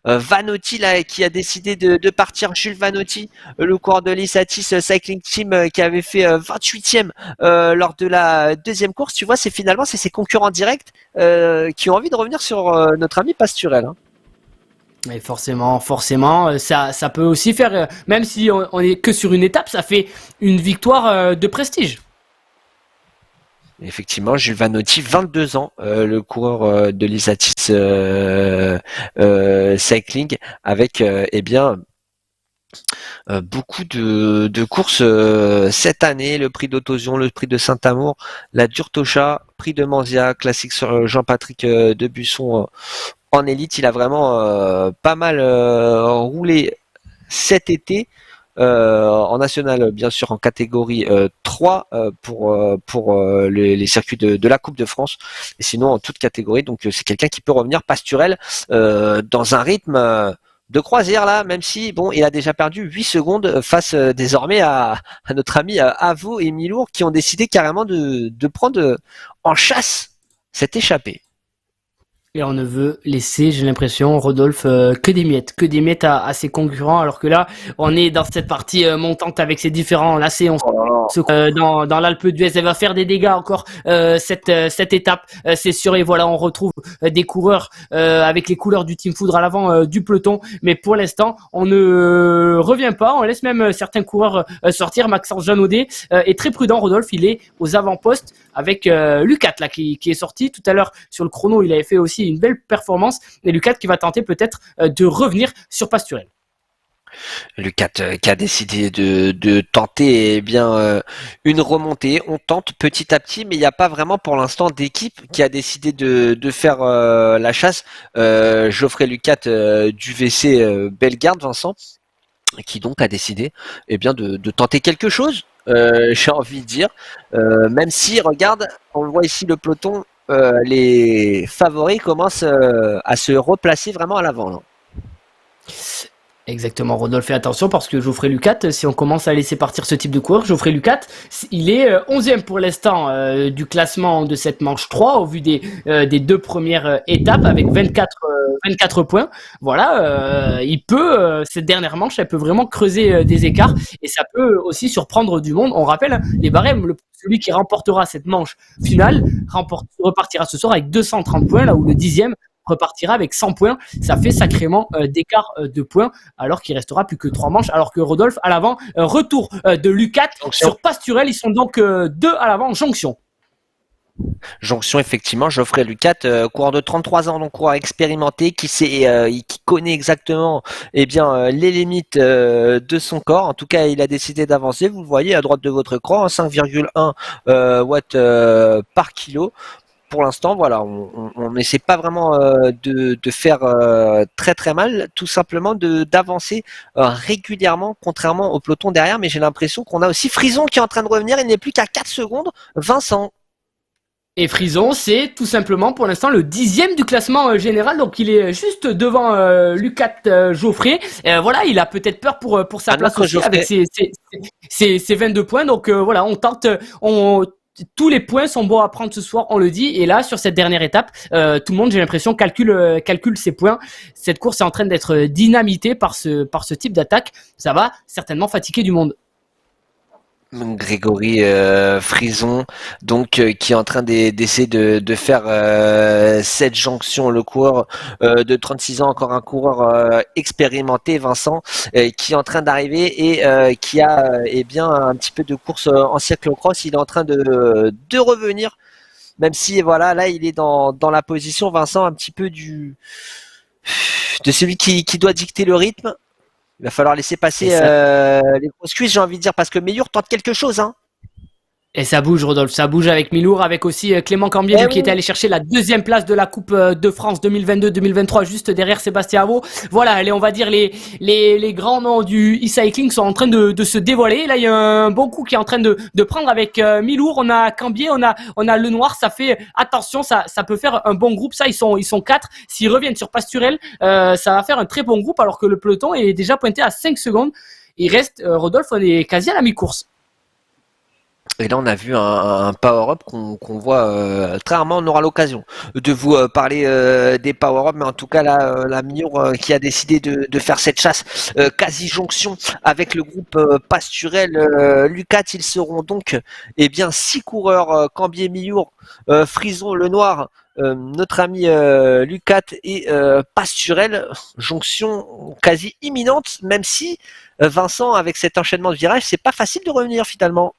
S1: Vanotti là, qui a décidé de partir. Jules Vanotti, le coureur de l'Issatis Cycling Team, qui avait fait 28e lors de la deuxième course. Tu vois, c'est ses concurrents directs qui ont envie de revenir sur notre ami Pasturel, hein.
S2: Et forcément, ça peut aussi faire, même si on est que sur une étape, ça fait une victoire de prestige.
S1: Effectivement, Jules Vanotti, 22 ans, le coureur de l'Issatis Cycling, avec eh bien beaucoup de courses cette année, le prix d'Autosion, le prix de Saint-Amour, la Durtocha, prix de Manzia, classique sur Jean-Patrick Debusson en élite. Il a vraiment pas mal roulé cet été. En national, bien sûr, en catégorie 3 pour les circuits de la Coupe de France, et sinon en toute catégorie. Donc c'est quelqu'un qui peut revenir. Pasturel dans un rythme de croisière là, même si bon, il a déjà perdu 8 secondes face désormais à notre ami Avo et Milour, qui ont décidé carrément de prendre en chasse cette échappée.
S2: Et on ne veut laisser, j'ai l'impression, Rodolphe, que des miettes à ses concurrents, alors que là, on est dans cette partie montante avec ses différents lacets. On dans l'Alpe d'Huez, elle va faire des dégâts encore cette étape, c'est sûr. Et voilà, on retrouve des coureurs avec les couleurs du Team Foudre à l'avant du peloton. Mais pour l'instant, on ne revient pas. On laisse même certains coureurs sortir. Maxence Janaudet est très prudent. Rodolphe, il est aux avant-postes avec Lucat là qui est sorti tout à l'heure sur le chrono. Il avait fait aussi une belle performance. Et Lucat qui va tenter peut-être de revenir sur Pasturel.
S1: Lucat qui a décidé de tenter une remontée. On tente petit à petit, mais il n'y a pas vraiment pour l'instant d'équipe qui a décidé de faire la chasse. Geoffrey Lucat du VC Bellegarde, Vincent, qui donc a décidé de tenter quelque chose. J'ai envie de dire, même si, regarde, on le voit ici le peloton, les favoris commencent à se replacer vraiment à l'avant là.
S2: Exactement, Rodolphe, fais attention parce que Geoffrey Lucat, si on commence à laisser partir ce type de coureur, Geoffrey Lucat, il est 11e pour l'instant du classement de cette manche 3 au vu des deux premières étapes avec 24 points. Voilà, il peut, cette dernière manche, elle peut vraiment creuser des écarts et ça peut aussi surprendre du monde. On rappelle les barèmes, celui qui remportera cette manche finale repartira ce soir avec 230 points, là où le 10e repartira avec 100 points. Ça fait sacrément d'écart de points alors qu'il restera plus que 3 manches. Alors que Rodolphe à l'avant, retour de Lucat sur Pasturel. Ils sont donc 2 à l'avant, jonction.
S1: Jonction, effectivement, Geoffrey Lucat, coureur de 33 ans, donc coureur expérimenté, qui connaît exactement les limites de son corps. En tout cas, il a décidé d'avancer. Vous le voyez à droite de votre écran, 5,1 watts par kilo. Pour l'instant, voilà, on n'essaie pas vraiment de faire très très mal, tout simplement d'avancer régulièrement, contrairement au peloton derrière. Mais j'ai l'impression qu'on a aussi Frison qui est en train de revenir. Il n'est plus qu'à 4 secondes. Vincent.
S2: Et Frison, c'est tout simplement pour l'instant le 10e du classement général, donc il est juste devant Lucat Geoffrey. Voilà, il a peut-être peur pour sa place aussi avec ses 22 points. Donc voilà, on tente, tous les points sont bons à prendre ce soir, on le dit. Et là, sur cette dernière étape, tout le monde, j'ai l'impression, calcule ses points. Cette course est en train d'être dynamitée par ce type d'attaque. Ça va certainement fatiguer du monde.
S1: Grégory Frison, donc qui est en train d'essayer de faire cette jonction, le coureur de 36 ans, encore un coureur expérimenté, Vincent, qui est en train d'arriver et qui a un petit peu de course en cyclocross. Il est en train de revenir, même si voilà, là il est dans la position, Vincent, un petit peu de celui qui doit dicter le rythme. Il va falloir laisser passer les grosses cuisses, j'ai envie de dire, parce que Meilleur tente quelque chose. Hein.
S2: Et ça bouge, Rodolphe, ça bouge avec Milour, avec aussi Clément Cambier, qui était allé chercher la 2e place de la Coupe de France 2022-2023, juste derrière Sébastien Avaux. Voilà, allez, on va dire les grands noms du e-cycling sont en train de se dévoiler. Là, il y a un bon coup qui est en train de prendre avec Milour. On a Cambier, on a Lenoir. Ça fait attention, ça peut faire un bon groupe. Ça, ils sont 4. S'ils reviennent sur Pasturel, ça va faire un très bon groupe, alors que le peloton est déjà pointé à 5 secondes. Il reste, Rodolphe, on est quasi à la mi-course.
S1: Et là, on a vu un power-up qu'on voit très rarement. On aura l'occasion de vous parler des power-up, mais en tout cas, là, la Miur qui a décidé de faire cette chasse quasi-jonction avec le groupe Pasturel Lucat. Ils seront donc 6 coureurs, Cambier, Miur, Frison, Lenoir, notre ami Lucat et Pasturel. Jonction quasi imminente, même si Vincent, avec cet enchaînement de virages, c'est pas facile de revenir finalement.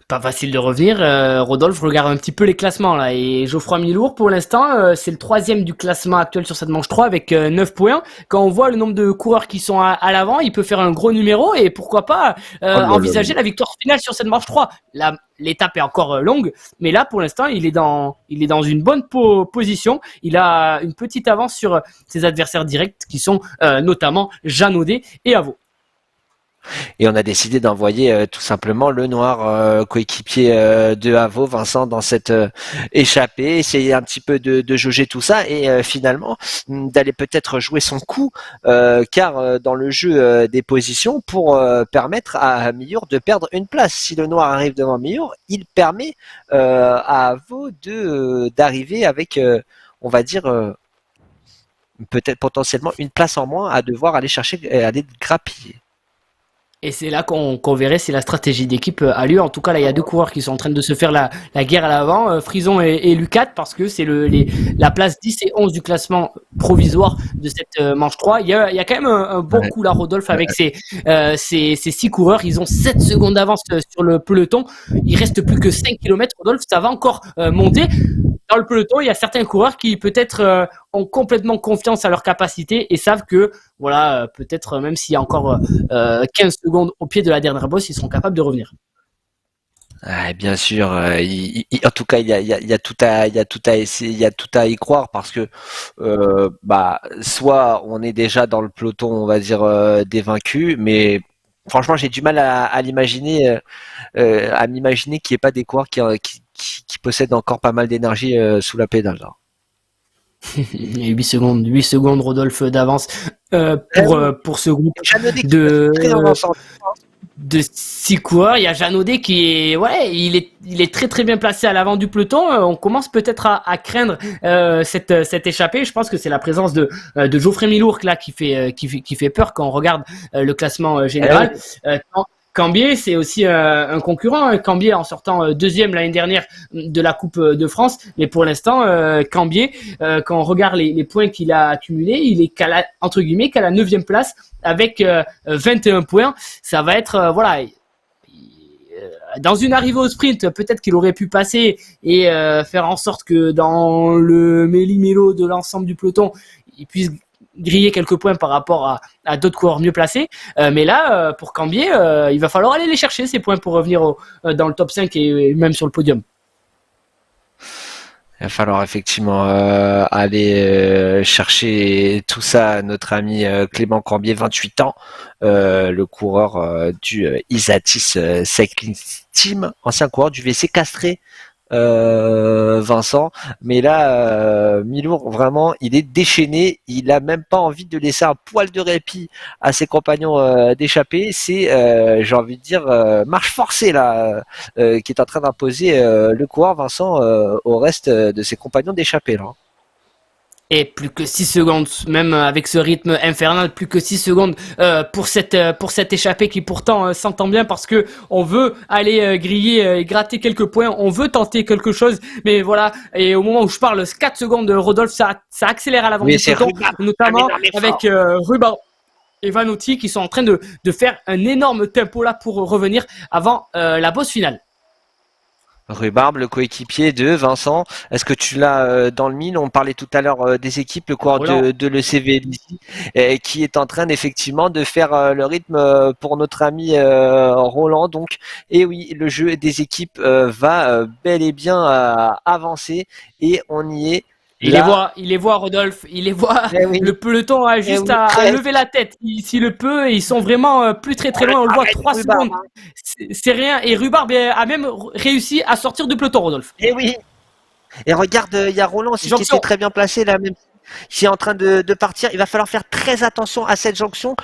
S2: Pas facile de revenir. Rodolphe regarde un petit peu les classements là, et Geoffroy Milour pour l'instant c'est le 3e du classement actuel sur cette manche 3 avec 9 points. Quand on voit le nombre de coureurs qui sont à l'avant, il peut faire un gros numéro et pourquoi pas envisager la victoire finale sur cette manche 3. Là, l'étape est encore longue, mais là pour l'instant il est dans une bonne position. Il a une petite avance sur ses adversaires directs qui sont notamment Janaudet et Avaux.
S1: Et on a décidé d'envoyer tout simplement le Noir coéquipier de Avaux, Vincent, dans cette échappée, essayer un petit peu de jauger tout ça et finalement d'aller peut-être jouer son coup, car dans le jeu des positions, pour permettre à Miur de perdre une place. Si le Noir arrive devant Miur, il permet à Avaux d'arriver avec on va dire, peut-être potentiellement une place en moins à devoir aller chercher, aller grappiller.
S2: Et c'est là qu'on verrait si la stratégie d'équipe a lieu. En tout cas, là, il y a deux coureurs qui sont en train de se faire la guerre à l'avant, Frison et Lucat, parce que c'est la place 10 et 11 du classement provisoire de cette manche 3. Il y a quand même un bon coup là, Rodolphe, avec ces 6 coureurs. Ils ont 7 secondes d'avance sur le peloton. Il reste plus que 5 km. Rodolphe, ça va encore monter. Dans le peloton, il y a certains coureurs qui peut-être ont complètement confiance à leur capacité et savent que, voilà, peut-être même s'il y a encore 15 secondes au pied de la dernière bosse, ils seront capables de revenir.
S1: Ah, bien sûr, en tout cas, il y a tout à essayer, il y a tout à y croire parce que, soit on est déjà dans le peloton, on va dire, des vaincus, mais franchement, j'ai du mal à l'imaginer, à m'imaginer qu'il n'y ait pas des coureurs qui possèdent encore pas mal d'énergie sous la pédale, là.
S2: Il y a 8 secondes, Rodolphe, d'avance pour ce groupe de 6 coureurs. Il y a Jeannaudet qui est, il est très très bien placé à l'avant du peloton. On commence peut-être à craindre cette échappée. Je pense que c'est la présence de Geoffrey Milourc là qui fait peur quand on regarde le classement général. Cambier, c'est aussi un concurrent. Cambier en sortant deuxième l'année dernière de la Coupe de France. Mais pour l'instant, Cambier, quand on regarde les points qu'il a accumulés, il est qu'à la 9e place avec 21 points. Ça va être, dans une arrivée au sprint, peut-être qu'il aurait pu passer et faire en sorte que dans le méli-mélo de l'ensemble du peloton, il puisse griller quelques points par rapport à d'autres coureurs mieux placés. Mais là, pour Cambier, il va falloir aller les chercher, ces points, pour revenir dans le top 5 et même sur le podium.
S1: Il va falloir effectivement aller chercher tout ça à notre ami Clément Cambier, 28 ans, le coureur du Isatis Cycling Team, ancien coureur du VC Castré. Vincent, mais là Milourc, vraiment, il est déchaîné, il a même pas envie de laisser un poil de répit à ses compagnons d'échappée. C'est j'ai envie de dire marche forcée là qui est en train d'imposer le coureur Vincent au reste de ses compagnons d'échappée là.
S2: Et plus que 6 secondes, même avec ce rythme infernal, plus que 6 secondes pour cette échappée qui pourtant s'entend bien, parce que on veut aller griller et gratter quelques points, on veut tenter quelque chose, mais voilà. Et au moment où je parle, 4 secondes de Rodolphe, ça accélère à l'avant du peloton, notamment avec Rubard et Vanotti qui sont en train de faire un énorme tempo là pour revenir avant la bosse finale.
S1: Rhubarbe, le coéquipier de Vincent, est-ce que tu l'as dans le mille? On parlait tout à l'heure des équipes, le coureur de l'ECV qui est en train effectivement de faire le rythme pour notre ami Roland. Donc, et oui, le jeu des équipes va bel et bien avancer et on y est.
S2: Il les voit, Rodolphe, il les voit.
S1: Oui.
S2: Le peloton a juste à lever la tête. S'il le peut, ils sont vraiment plus très loin. On le voit, 3 secondes. C'est rien. Et Rhubarbe a même réussi à sortir du peloton, Rodolphe.
S1: Et oui. Et regarde, il y a Roland aussi qui était très bien placé là, même qui est en train de partir. Il va falloir faire très attention à cette jonction.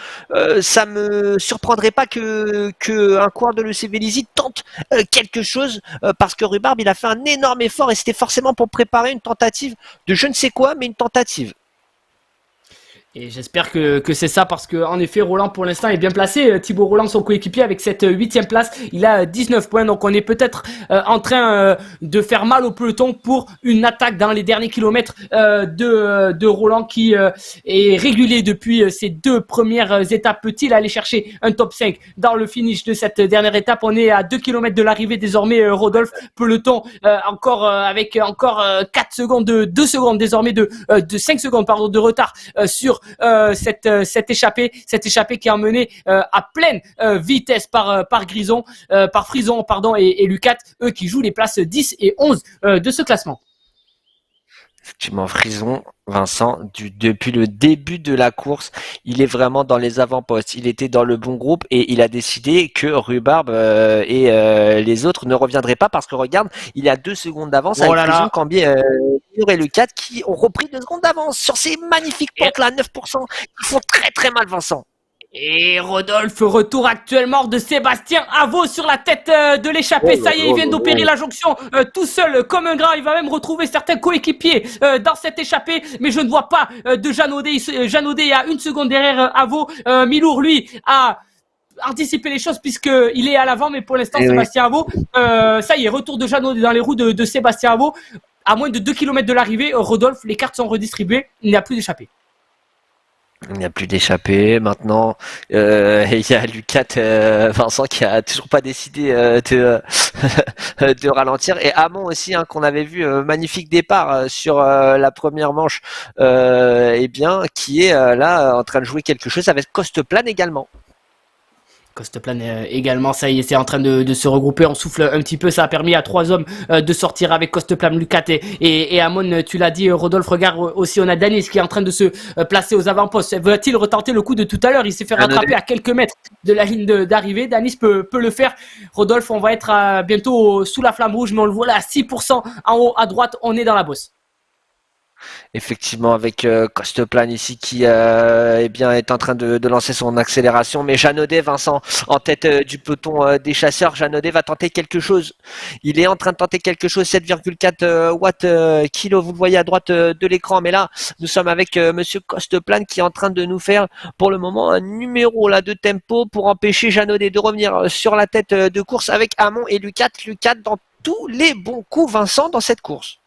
S1: Ça me surprendrait pas que un coureur de l'ECV Lisi tente quelque chose parce que Rhubarbe, il a fait un énorme effort et c'était forcément pour préparer une tentative de je ne sais quoi, mais une tentative.
S2: Et j'espère que c'est ça, parce que en effet, Roland pour l'instant est bien placé. Thibaut Roland, son coéquipier, avec cette 8e place, il a 19 points. Donc on est peut-être en train de faire mal au peloton pour une attaque dans les derniers kilomètres de Roland, qui est régulier depuis ses 2 premières étapes. Peut-il aller chercher un top 5 dans le finish de cette dernière étape? On est à 2 km de l'arrivée désormais, Rodolphe. Peloton avec encore 4 secondes, 2 secondes désormais de 5 secondes pardon de retard sur cette échappée qui est emmenée à pleine vitesse par Frison et Lucat, eux qui jouent les places 10 et 11 de ce classement.
S1: Effectivement, Frison, Vincent, depuis le début de la course, il est vraiment dans les avant-postes. Il était dans le bon groupe et il a décidé que Rhubarbe et les autres ne reviendraient pas, parce que regarde, il a 2 secondes d'avance avec Frison, Cambier et Lucat qui ont repris 2 secondes d'avance sur ces magnifiques pentes là, 9%, qui font très très mal, Vincent.
S2: Et Rodolphe, retour actuellement de Sébastien Avaux sur la tête de l'échappée. Ça y est, il vient d'opérer la jonction tout seul comme un grand. Il va même retrouver certains coéquipiers dans cette échappée. Mais je ne vois pas de Jeannaudet. Jeannaudet est à 1 seconde derrière Avaux. Milour, lui, a anticipé les choses puisqu'il est à l'avant. Mais pour l'instant, Sébastien Avaux, ça y est, retour de Jeannaudet dans les roues de Sébastien Avaux. À moins de 2 km de l'arrivée, Rodolphe, les cartes sont redistribuées. Il n'y a plus d'échappée.
S1: Il n'y a plus d'échappée. Maintenant, il y a Lucat, Vincent, qui a toujours pas décidé de ralentir. Et Hamon aussi, hein, qu'on avait vu, magnifique départ sur la première manche, qui est là en train de jouer quelque chose avec Costeplane également.
S2: Costeplane également, ça y est, c'est en train de se regrouper. On souffle un petit peu. Ça a permis à 3 hommes de sortir avec Costeplane, Lucat et Hamon. Tu l'as dit, Rodolphe. Regarde aussi, on a Danis qui est en train de se placer aux avant-postes. Va-t-il retenter le coup de tout à l'heure? Il s'est fait rattraper à quelques mètres de la ligne d'arrivée. Danis peut le faire. Rodolphe, on va être bientôt sous la flamme rouge, mais on le voit là à 6% en haut à droite. On est dans la bosse.
S1: Effectivement, avec Costeplane ici qui est en train de lancer son accélération, mais Jeannaudet, Vincent, en tête du peloton des chasseurs. Jeannaudet va tenter quelque chose. Il est en train de tenter quelque chose. 7,4 watts kilo, vous le voyez à droite de l'écran. Mais là, nous sommes avec Monsieur Costeplane qui est en train de nous faire pour le moment un numéro là de tempo pour empêcher Jeannaudet de revenir sur la tête de course avec Hamon et Lucat. Lucat dans tous les bons coups, Vincent, dans cette course.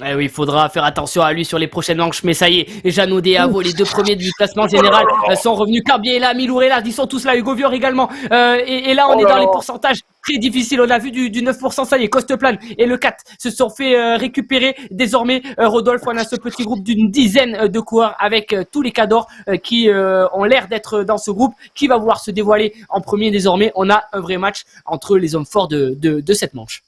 S2: Eh oui, il faudra faire attention à lui sur les prochaines manches, mais ça y est, Jeannaudet et Avaux, les 2 premiers du classement général, sont revenus. Carbier est là, Milour est là, ils sont tous là, Hugo Vior également. Et là, on est dans les pourcentages très difficiles. On a vu du 9%, ça y est, Costeplane et le 4 se sont fait récupérer. Désormais, Rodolphe, on a ce petit groupe d'une dizaine de coureurs avec tous les cadors qui ont l'air d'être dans ce groupe. Qui va vouloir se dévoiler en premier désormais? On a un vrai match entre les hommes forts de cette manche.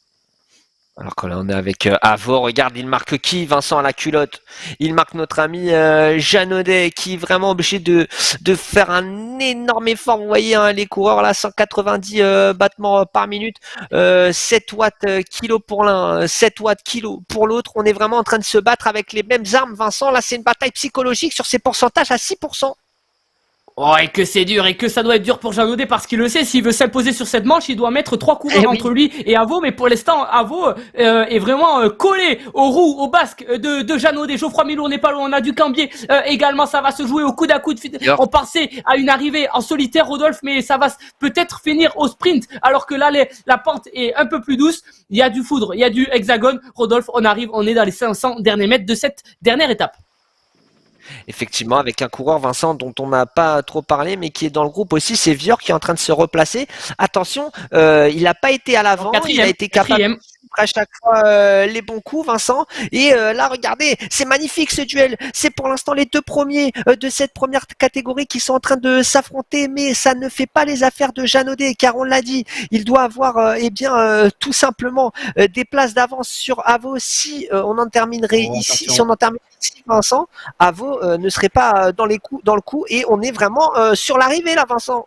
S1: Alors que là on est avec Avaux, regarde, il marque qui, Vincent, à la culotte? Il marque notre ami Jeannaudet qui est vraiment obligé de faire un énorme effort. Vous voyez hein, les coureurs là, 190 battements par minute, 7 watts kilo pour l'un, 7 watts kilo pour l'autre. On est vraiment en train de se battre avec les mêmes armes, Vincent. Là c'est une bataille psychologique sur ces pourcentages à 6%.
S2: Oh, et que c'est dur, et que ça doit être dur pour Jeannaudet parce qu'il le sait, s'il veut s'imposer sur cette manche, il doit mettre 3 coureurs entre lui et Avaux, mais pour l'instant, Avaux est vraiment collé aux roues, au basque de Jeannaudet. Geoffroy Milour n'est pas loin, on a du Cambier également, ça va se jouer au coude à coude. On pensait à une arrivée en solitaire, Rodolphe, mais ça va peut-être finir au sprint, alors que là, la pente est un peu plus douce. Il y a du foudre, il y a du hexagone. Rodolphe, on est dans les 500 derniers mètres de cette dernière étape.
S1: Effectivement, avec un coureur, Vincent, dont on n'a pas trop parlé, mais qui est dans le groupe aussi, c'est Vior qui est en train de se replacer. Attention, il n'a pas été à l'avant, il a été capable à chaque fois les bons coups, Vincent. Et là, regardez, c'est magnifique ce duel. C'est pour l'instant les 2 premiers de cette première catégorie qui sont en train de s'affronter, mais ça ne fait pas les affaires de Jeannaudet, car on l'a dit, il doit avoir tout simplement des places d'avance sur Avaux. Si on en terminerait ici, si on en termine ici, Vincent, Avaux ne serait pas dans le coup, et on est vraiment sur l'arrivée là, Vincent.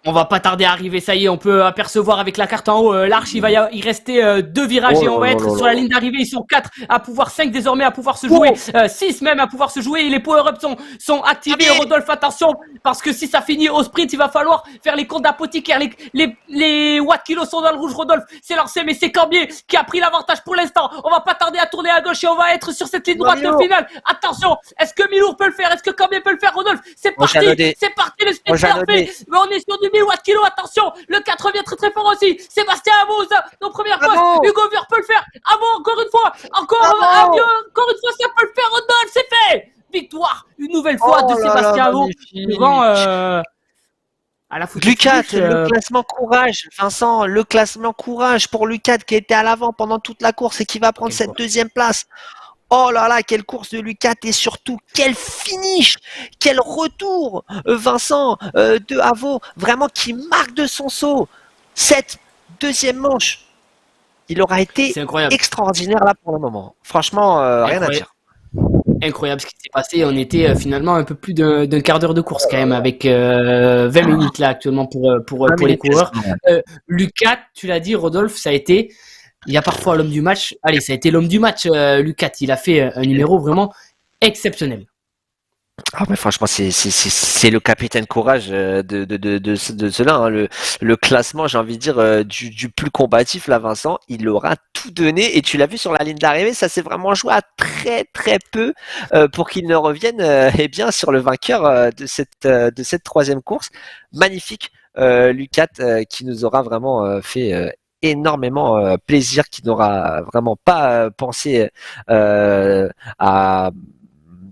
S2: On va pas tarder à arriver, ça y est, on peut apercevoir avec la carte en haut l'arche, il va y rester 2 virages et on va être sur la ligne d'arrivée. Ils sont 4 à pouvoir, 5 désormais à pouvoir se jouer, 6 même à pouvoir se jouer et les power-ups sont activés. Rodolphe, attention, parce que si ça finit au sprint, il va falloir faire les comptes d'apothicaire. Les watts kilos sont dans le rouge, Rodolphe s'est lancé, mais c'est Cambier qui a pris l'avantage pour l'instant. On va pas tarder à tourner à gauche et on va être sur cette ligne droite finale. Attention, est-ce que Milour peut le faire? Est-ce que Cambier peut le faire, Rodolphe? C'est parti, le sprint est fait, mais on est sur du 1000 watts kilo, attention, le 4 revient très très fort aussi. Sébastien Avaux, nos premières postes. Hugo Vior peut le faire. Avaux, encore une fois, encore une fois, ça peut le faire. Rodolphe, c'est fait. Victoire, une nouvelle fois de Sébastien Avaux devant à la foot.
S1: Lucat, le classement courage, Vincent, le classement courage pour Lucat qui était à l'avant pendant toute la course et qui va prendre cette 2e place. Oh là là, quelle course de Lucat et surtout quel finish, quel retour, Vincent, de Avaux, vraiment qui marque de son saut cette 2e manche. Il aura été extraordinaire là pour le moment. Franchement, rien à dire.
S2: Incroyable ce qui s'est passé. On était finalement un peu plus d'un quart d'heure de course quand même, avec 20 minutes là actuellement pour les coureurs. Lucat, tu l'as dit, Rodolphe, ça a été... Il y a parfois l'homme du match. Allez, ça a été l'homme du match, Lucat. Il a fait un numéro vraiment exceptionnel.
S1: Ah mais franchement c'est le capitaine courage de cela hein. Le classement j'ai envie de dire du plus combatif là Vincent il aura tout donné et tu l'as vu sur la ligne d'arrivée ça s'est vraiment joué à très très peu pour qu'il ne revienne eh bien sur le vainqueur de cette troisième course magnifique Lucat qui nous aura vraiment fait énormément plaisir qui n'aura vraiment pas pensé à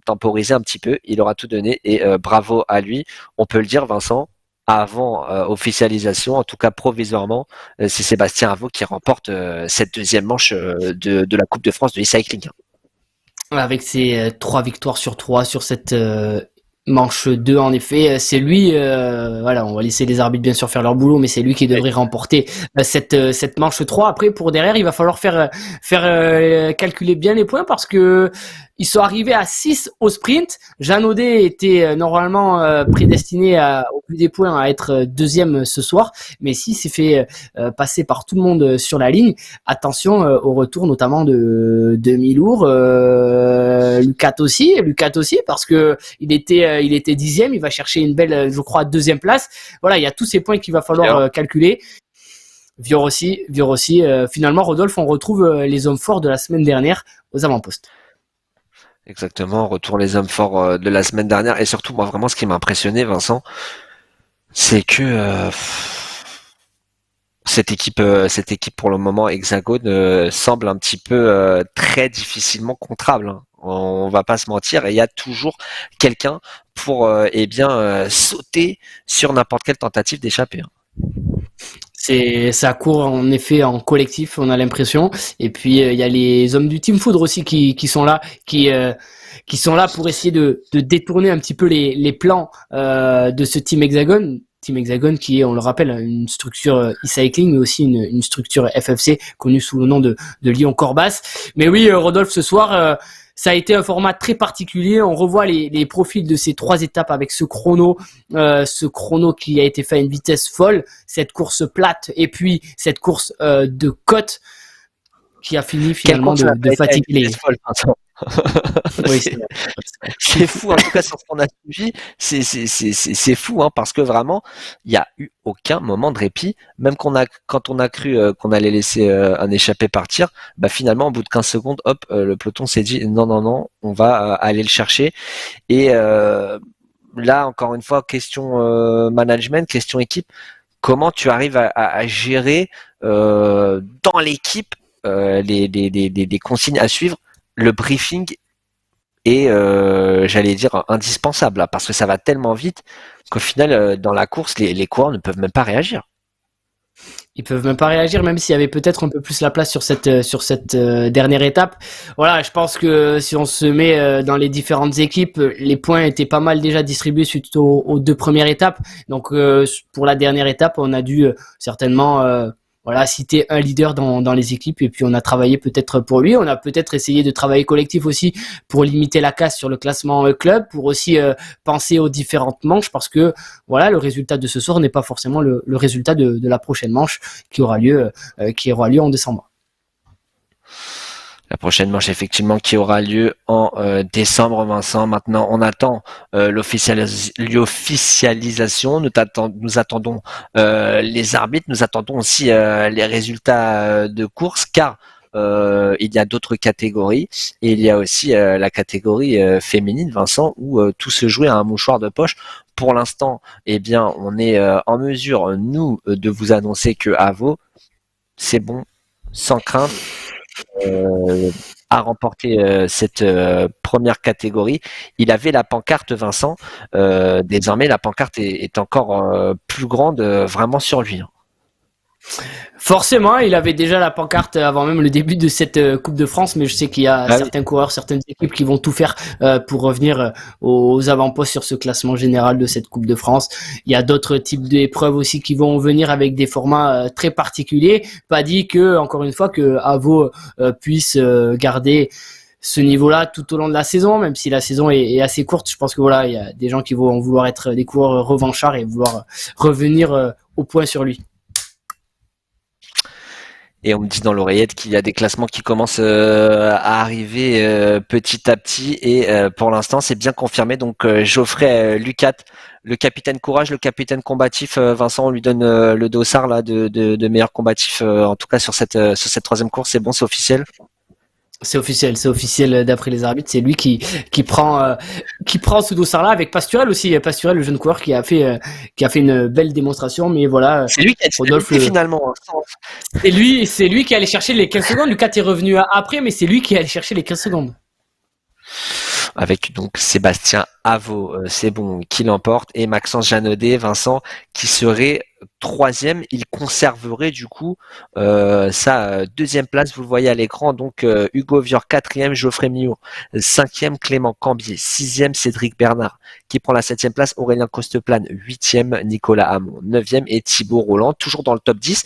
S1: temporiser un petit peu, il aura tout donné et bravo à lui. On peut le dire, Vincent, avant officialisation, en tout cas provisoirement, c'est Sébastien Avaux qui remporte cette deuxième manche de la Coupe de France de e-cycling.
S2: Avec ses 3 victoires sur 3 sur cette manche 2 en effet, c'est lui, voilà, on va laisser les arbitres bien sûr faire leur boulot, mais c'est lui qui devrait remporter cette manche 3. Après pour derrière, il va falloir faire calculer bien les points parce que ils sont arrivés à 6 au sprint. Jean Audet était normalement prédestiné au plus des points à être deuxième ce soir, mais s'il s'est fait passer par tout le monde sur la ligne, attention au retour notamment de Milour, Lucat aussi parce que il était dixième, il va chercher une belle, je crois, deuxième place. Voilà, il y a tous ces points qu'il va falloir calculer. Vior aussi. Finalement, Rodolphe, on retrouve les hommes forts de la semaine dernière aux avant-postes.
S1: Exactement, retour les hommes forts de la semaine dernière et surtout moi vraiment ce qui m'a impressionné Vincent, c'est que cette équipe pour le moment Hexagone semble un petit peu très difficilement contrable. Hein. On va pas se mentir, et il y a toujours quelqu'un pour sauter sur n'importe quelle tentative d'échapper. Hein.
S2: Ça court en effet en collectif, on a l'impression. Et puis il y a les hommes du Team Foudre aussi qui sont là, qui sont là pour essayer de détourner un petit peu les plans de ce Team Hexagone. Team Hexagone qui est, on le rappelle, une structure e-cycling, mais aussi une structure FFC connue sous le nom de Lyon-Corbas. Mais oui, Rodolphe, ce soir, ça a été un format très particulier. On revoit les profils de ces 3 étapes avec ce chrono qui a été fait à une vitesse folle, cette course plate et puis cette course de côte qui a fini finalement de fatiguer les.
S1: Oui, c'est fou en tout cas sur ce qu'on a suivi, c'est fou hein, parce que vraiment il y a eu aucun moment de répit, même quand on a cru qu'on allait laisser un échappé partir, bah finalement au bout de 15 secondes, hop, le peloton s'est dit non, on va aller le chercher et là encore une fois question management, question équipe, comment tu arrives à gérer dans l'équipe les consignes à suivre, le briefing est, j'allais dire, indispensable, là, parce que ça va tellement vite qu'au final, dans la course, les coureurs ne peuvent même pas réagir.
S2: Ils peuvent même pas réagir, même s'il y avait peut-être un peu plus la place sur cette dernière étape. Voilà, je pense que si on se met dans les différentes équipes, les points étaient pas mal déjà distribués suite aux 2 premières étapes. Donc pour la dernière étape, on a dû certainement citer un leader dans les équipes et puis on a travaillé peut-être pour lui. On a peut-être essayé de travailler collectif aussi pour limiter la casse sur le classement club, pour aussi penser aux différentes manches parce que voilà, le résultat de ce soir n'est pas forcément le résultat de la prochaine manche qui aura lieu en décembre.
S1: La prochaine manche, effectivement, qui aura lieu en décembre, Vincent. Maintenant, on attend l'officialisation. Nous attendons les arbitres. Nous attendons aussi les résultats de course, car il y a d'autres catégories. Et il y a aussi la catégorie féminine, Vincent, où tout se jouait à un mouchoir de poche. Pour l'instant, eh bien, on est en mesure, nous, de vous annoncer que Avaux, c'est bon, sans crainte. A remporté cette première catégorie. Il avait la pancarte, Vincent. Désormais, la pancarte est encore plus grande, vraiment sur lui.
S2: Forcément, il avait déjà la pancarte avant même le début de cette Coupe de France, mais je sais qu'il y a certains coureurs, certaines équipes qui vont tout faire pour revenir aux avant-postes sur ce classement général de cette Coupe de France. Il y a d'autres types d'épreuves aussi qui vont venir avec des formats très particuliers. Pas dit que, encore une fois, que Avaux puisse garder ce niveau-là tout au long de la saison, même si la saison est assez courte. Je pense que voilà, il y a des gens qui vont vouloir être des coureurs revanchards et vouloir revenir au point sur lui.
S1: Et on me dit dans l'oreillette qu'il y a des classements qui commencent à arriver petit à petit. Et pour l'instant, c'est bien confirmé. Donc Geoffrey Lucat, le capitaine courage, le capitaine combatif, Vincent, on lui donne le dossard là de meilleur combatif. En tout cas sur cette troisième course, c'est bon, c'est officiel.
S2: C'est officiel d'après les arbitres. C'est lui qui prend ce dossard-là avec Pasturel aussi. Pasturel, le jeune coureur qui a fait une belle démonstration. Mais voilà,
S1: C'est lui qui a
S2: Rodolphe,
S1: finalement.
S2: c'est lui qui est allé chercher les 15 secondes. Lucas est revenu après, mais c'est lui qui est allé chercher les 15 secondes.
S1: Avec donc Sébastien Avaux, c'est bon, qui l'emporte, et Maxence Janaudet, Vincent, qui serait troisième. Il conserverait du coup sa deuxième place, vous le voyez à l'écran. Donc Hugo Vior quatrième, Geoffrey Millot cinquième, Clément Cambier sixième, Cédric Bernard qui prend la septième place, Aurélien Costeplane huitième, Nicolas Hamon neuvième et Thibaut Roland toujours dans le top 10.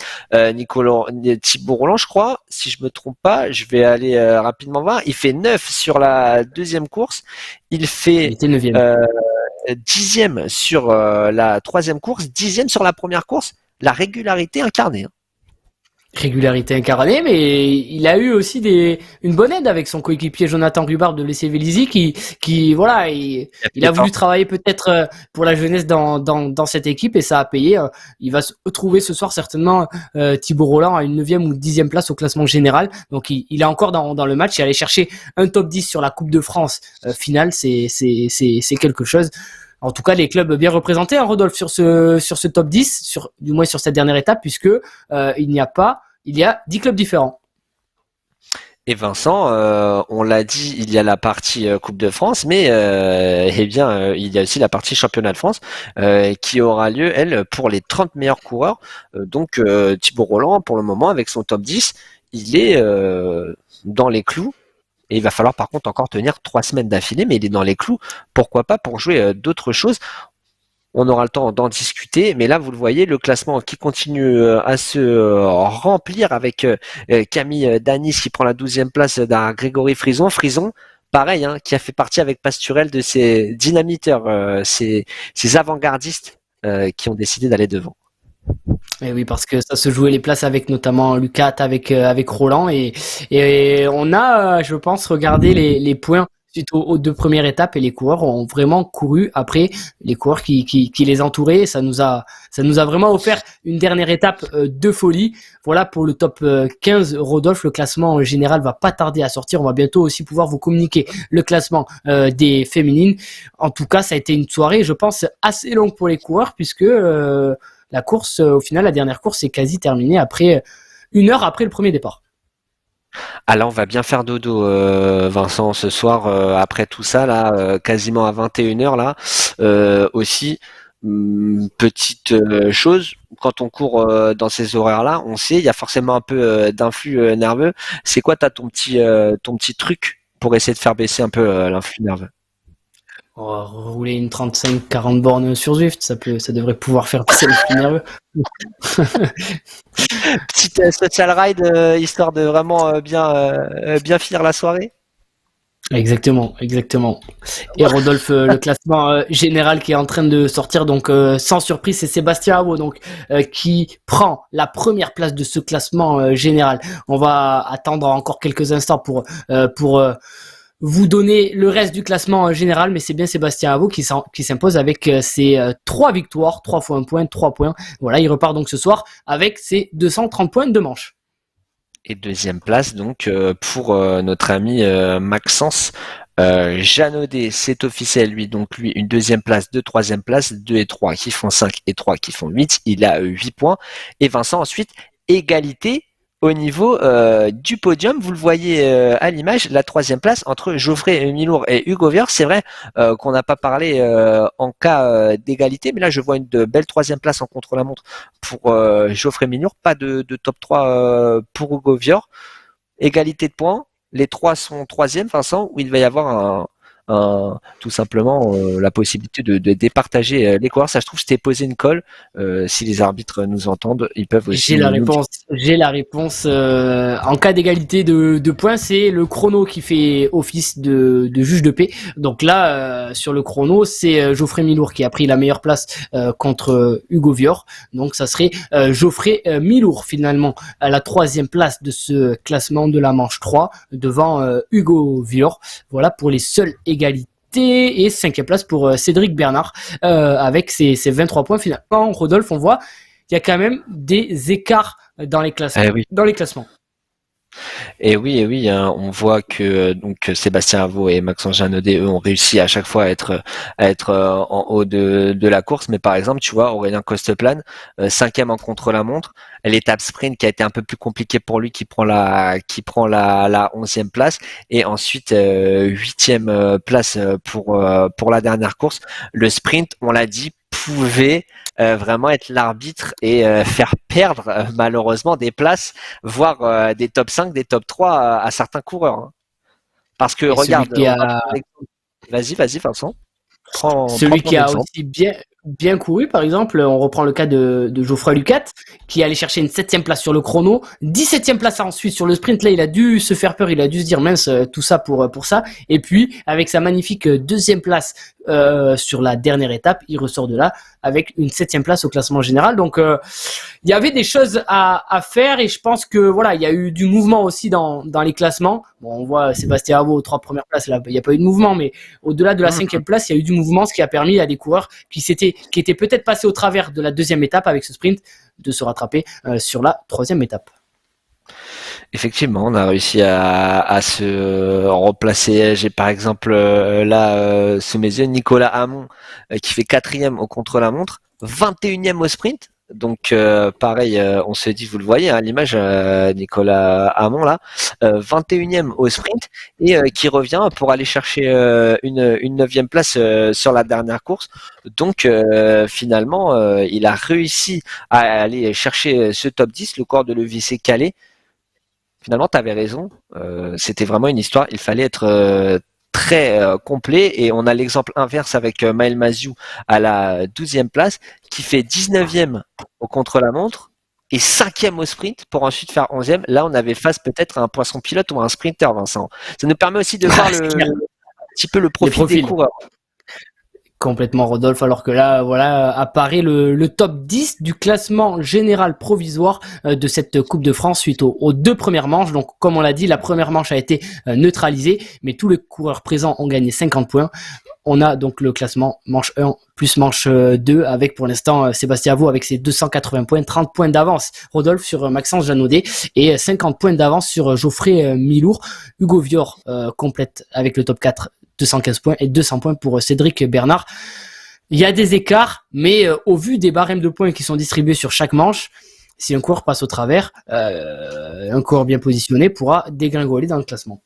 S1: Thibaut Roland, je crois, si je me trompe pas, je vais aller rapidement voir, il fait 9 sur la deuxième course, il fait 10e sur la troisième course, 10e sur la première course, la régularité incarnée.
S2: Régularité incarnée, mais il a eu aussi une bonne aide avec son coéquipier Jonathan Rubard de l'EC Vélizy qui voilà, il a voulu travailler peut-être pour la jeunesse dans cette équipe et ça a payé. Il va se retrouver ce soir certainement Thibaut Roland à une 9e ou 10e place au classement général. Donc il est encore dans le match et aller chercher un top 10 sur la Coupe de France finale, c'est quelque chose. En tout cas, les clubs bien représentés, hein, Rodolphe, sur ce top 10, du moins sur cette dernière étape, puisque il y a 10 clubs différents.
S1: Et Vincent, on l'a dit, il y a la partie Coupe de France, mais il y a aussi la partie Championnat de France qui aura lieu, elle, pour les 30 meilleurs coureurs. Donc Thibaut Roland, pour le moment, avec son top 10, il est dans les clous. Et il va falloir par contre encore tenir 3 semaines d'affilée, mais il est dans les clous. Pourquoi pas pour jouer d'autres choses. On aura le temps d'en discuter, mais là vous le voyez, le classement qui continue à se remplir avec Camille Danis qui prend la 12e place d'un Grégory Frison. Frison, pareil, hein, qui a fait partie avec Pasturel de ces dynamiteurs, ces avant-gardistes qui ont décidé d'aller devant.
S2: Et oui, parce que ça se jouait les places avec notamment Lucat, avec Roland et on a, je pense, regardé les points suite aux deux premières étapes et les coureurs ont vraiment couru après les coureurs qui les entouraient. Ça nous a vraiment offert une dernière étape de folie. Voilà pour le top 15. Rodolphe, le classement général va pas tarder à sortir. On va bientôt aussi pouvoir vous communiquer le classement des féminines. En tout cas, ça a été une soirée, je pense, assez longue pour les coureurs puisque la course, au final, la dernière course est quasi terminée après 1 heure après le premier départ.
S1: Ah là, on va bien faire dodo, Vincent, ce soir, après tout ça, là, quasiment à 21h, là, aussi, petite chose, quand on court dans ces horaires-là, on sait, il y a forcément un peu d'influx nerveux. C'est quoi, ton petit truc pour essayer de faire baisser un peu l'influx nerveux?
S2: Rouler une 35-40 bornes sur Zwift, ça devrait pouvoir faire passer l'influx nerveux.
S1: Petite social ride, histoire de vraiment bien finir la soirée.
S2: Exactement. Et Rodolphe, le classement général qui est en train de sortir, donc sans surprise, c'est Sébastien Avaux donc qui prend la première place de ce classement général. On va attendre encore quelques instants pour vous donner le reste du classement général, mais c'est bien Sébastien Avaux qui s'impose avec ses 3 victoires, 3 fois 1 point, 3 points. Voilà, il repart donc ce soir avec ses 230 points de manche.
S1: Et deuxième place donc pour notre ami Maxence Janaudet, c'est officiel donc lui une deuxième place, 2 troisième place, 2 et 3 qui font 5 et 3 qui font 8, il a 8 points. Et Vincent ensuite, égalité au niveau du podium, vous le voyez à l'image, la troisième place entre Geoffrey Milour et Hugo Vior. C'est vrai qu'on n'a pas parlé en cas d'égalité, mais là je vois une belle troisième place en contre-la-montre pour Geoffrey Milour, pas de top 3 pour Hugo Vior. Égalité de points, les trois sont troisième, Vincent, où il va y avoir tout simplement la possibilité de départager les coureurs. Ça, je trouve, je t'ai posé une colle. Si les arbitres nous entendent, ils peuvent aussi
S2: J'ai la
S1: nous dire.
S2: réponse. J'ai la réponse. En cas d'égalité de points, c'est le chrono qui fait office de juge de paix. Donc là, sur le chrono, c'est Geoffrey Milour qui a pris la meilleure place contre Hugo Vior. Donc ça serait Geoffrey Milour finalement à la 3e place de ce classement de la manche 3 devant Hugo Vior. Voilà pour les seules égalités. Et 5e place pour Cédric Bernard avec ses 23 points finalement. Rodolphe, on voit il y a quand même des écarts dans les classements.
S1: Oui.
S2: Dans les classements.
S1: Et oui, hein, on voit que donc Sébastien Avaux et Maxence Janaudet, eux, ont réussi à chaque fois à être en haut de la course. Mais par exemple, tu vois, Aurélien Costeplane, 5e en contre-la-montre, l'étape sprint qui a été un peu plus compliquée pour lui, qui prend la 11e place, et ensuite 8e place pour la dernière course. Le sprint, on l'a dit, pouvait vraiment être l'arbitre et faire perdre malheureusement des places, voire des top 5, des top 3 à certains coureurs. Hein. Parce que
S2: Et
S1: regarde, vas-y Vincent.
S2: Celui qui a aussi bien couru, par exemple, on reprend le cas de Geoffroy Lucat, qui est allé chercher une 7e place sur le chrono, 17e place ensuite sur le sprint. Là, il a dû se faire peur, il a dû se dire mince, tout ça pour ça. Et puis, avec sa magnifique 2e place sur la dernière étape, il ressort de là avec une 7e place au classement général. Donc, il y avait des choses à faire et je pense que voilà, il y a eu du mouvement aussi dans les classements. Bon, on voit Sébastien Avaux aux 3 premières places, là, il n'y a pas eu de mouvement, mais au-delà de la 5e place, il y a eu du mouvement, ce qui a permis à des coureurs qui étaient peut-être passés au travers de la 2e étape avec ce sprint de se rattraper sur la 3e étape.
S1: Effectivement, on a réussi à se replacer. J'ai par exemple là sous mes yeux Nicolas Hamon qui fait 4e au contre-la-montre, 21e au sprint. Donc pareil, on se dit, vous le voyez à l'image, Nicolas Hamon là, 21e au sprint et qui revient pour aller chercher une 9e place sur la dernière course. Donc finalement, il a réussi à aller chercher ce top 10. Le corps de Levis s'est calé. Finalement, tu avais raison. C'était vraiment une histoire. Il fallait être très complet. Et on a l'exemple inverse avec Maël Maziou à la 12e place, qui fait 19e au contre-la-montre et 5e au sprint pour ensuite faire 11e. Là, on avait face peut-être à un poisson pilote ou à un sprinter, Vincent. Ça nous permet aussi de voir un petit peu le profil des coureurs.
S2: Complètement, Rodolphe, alors que là, voilà, apparaît le top 10 du classement général provisoire de cette Coupe de France suite aux 2 premières manches. Donc, comme on l'a dit, la première manche a été neutralisée, mais tous les coureurs présents ont gagné 50 points. On a donc le classement manche 1 plus manche 2 avec pour l'instant Sébastien Avaux avec ses 280 points, 30 points d'avance. Rodolphe sur Maxence Janaudet et 50 points d'avance sur Geoffrey Milour. Hugo Vior complète avec le top 4. 215 points et 200 points pour Cédric Bernard. Il y a des écarts, mais au vu des barèmes de points qui sont distribués sur chaque manche, si un coureur passe au travers, un coureur bien positionné pourra dégringoler dans le classement.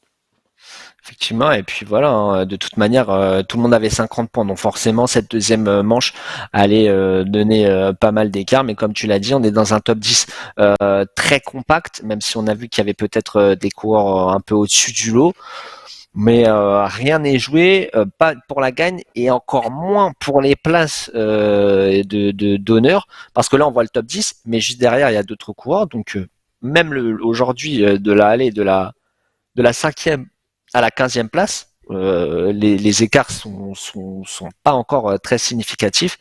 S1: Effectivement, et puis voilà, hein, de toute manière, tout le monde avait 50 points, donc forcément cette deuxième manche allait donner pas mal d'écart, mais comme tu l'as dit, on est dans un top 10 très compact, même si on a vu qu'il y avait peut-être des coureurs un peu au-dessus du lot. Mais rien n'est joué, pas pour la gagne et encore moins pour les places d'honneur, parce que là on voit le top 10, mais juste derrière il y a d'autres coureurs, donc même aujourd'hui de la allée de la 5e à la 15e place, les écarts sont pas encore très significatifs,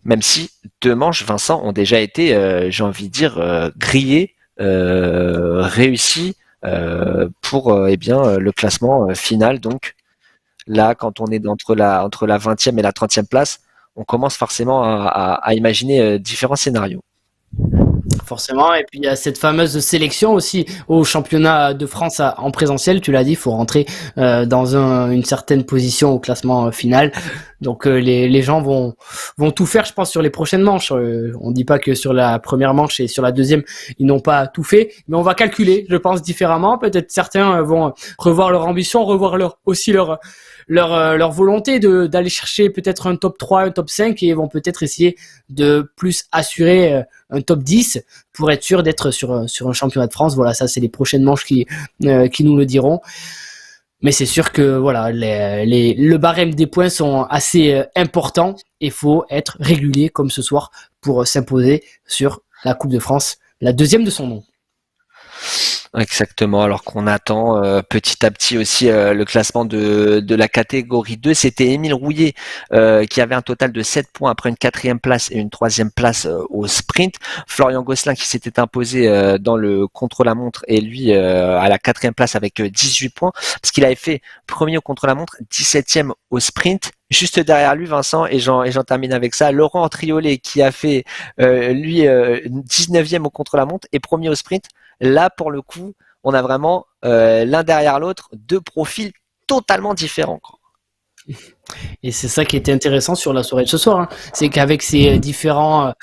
S1: même si 2 manches, Vincent, ont déjà été, j'ai envie de dire, grillés, réussis. Pour le classement final. Donc là, quand on est entre la 20e et la 30e place, on commence forcément à imaginer différents scénarios.
S2: Forcément, et puis il y a cette fameuse sélection aussi au championnat de France en présentiel, tu l'as dit, il faut rentrer dans une certaine position au classement final. Donc les gens vont tout faire, je pense, sur les prochaines manches. On dit pas que sur la première manche et sur la deuxième, ils n'ont pas tout fait, mais on va calculer, je pense, différemment. Peut-être certains vont revoir leur ambition, revoir leur volonté d'aller chercher peut-être un top 3, un top 5 et vont peut-être essayer de plus assurer un top 10 pour être sûr d'être sur un championnat de France. Voilà, ça c'est les prochaines manches qui nous le diront. Mais c'est sûr que voilà, le barème des points sont assez importants et faut être régulier comme ce soir pour s'imposer sur la Coupe de France, la deuxième de son nom.
S1: Exactement, alors qu'on attend petit à petit aussi le classement de la catégorie 2. C'était Émile Rouillet qui avait un total de 7 points après une 4e place et une 3e place au sprint. Florian Gosselin qui s'était imposé dans le contre-la-montre et lui à la 4e place avec 18 points parce qu'il avait fait premier au contre-la-montre, 17e au sprint. Juste derrière lui, Vincent, et j'en termine avec ça, Laurent Triolet qui a fait lui 19e au contre-la-montre et premier au sprint. Là, pour le coup, on a vraiment l'un derrière l'autre deux profils totalement différents.
S2: Et c'est ça qui était intéressant sur la soirée de ce soir, hein. C'est qu'avec ces différents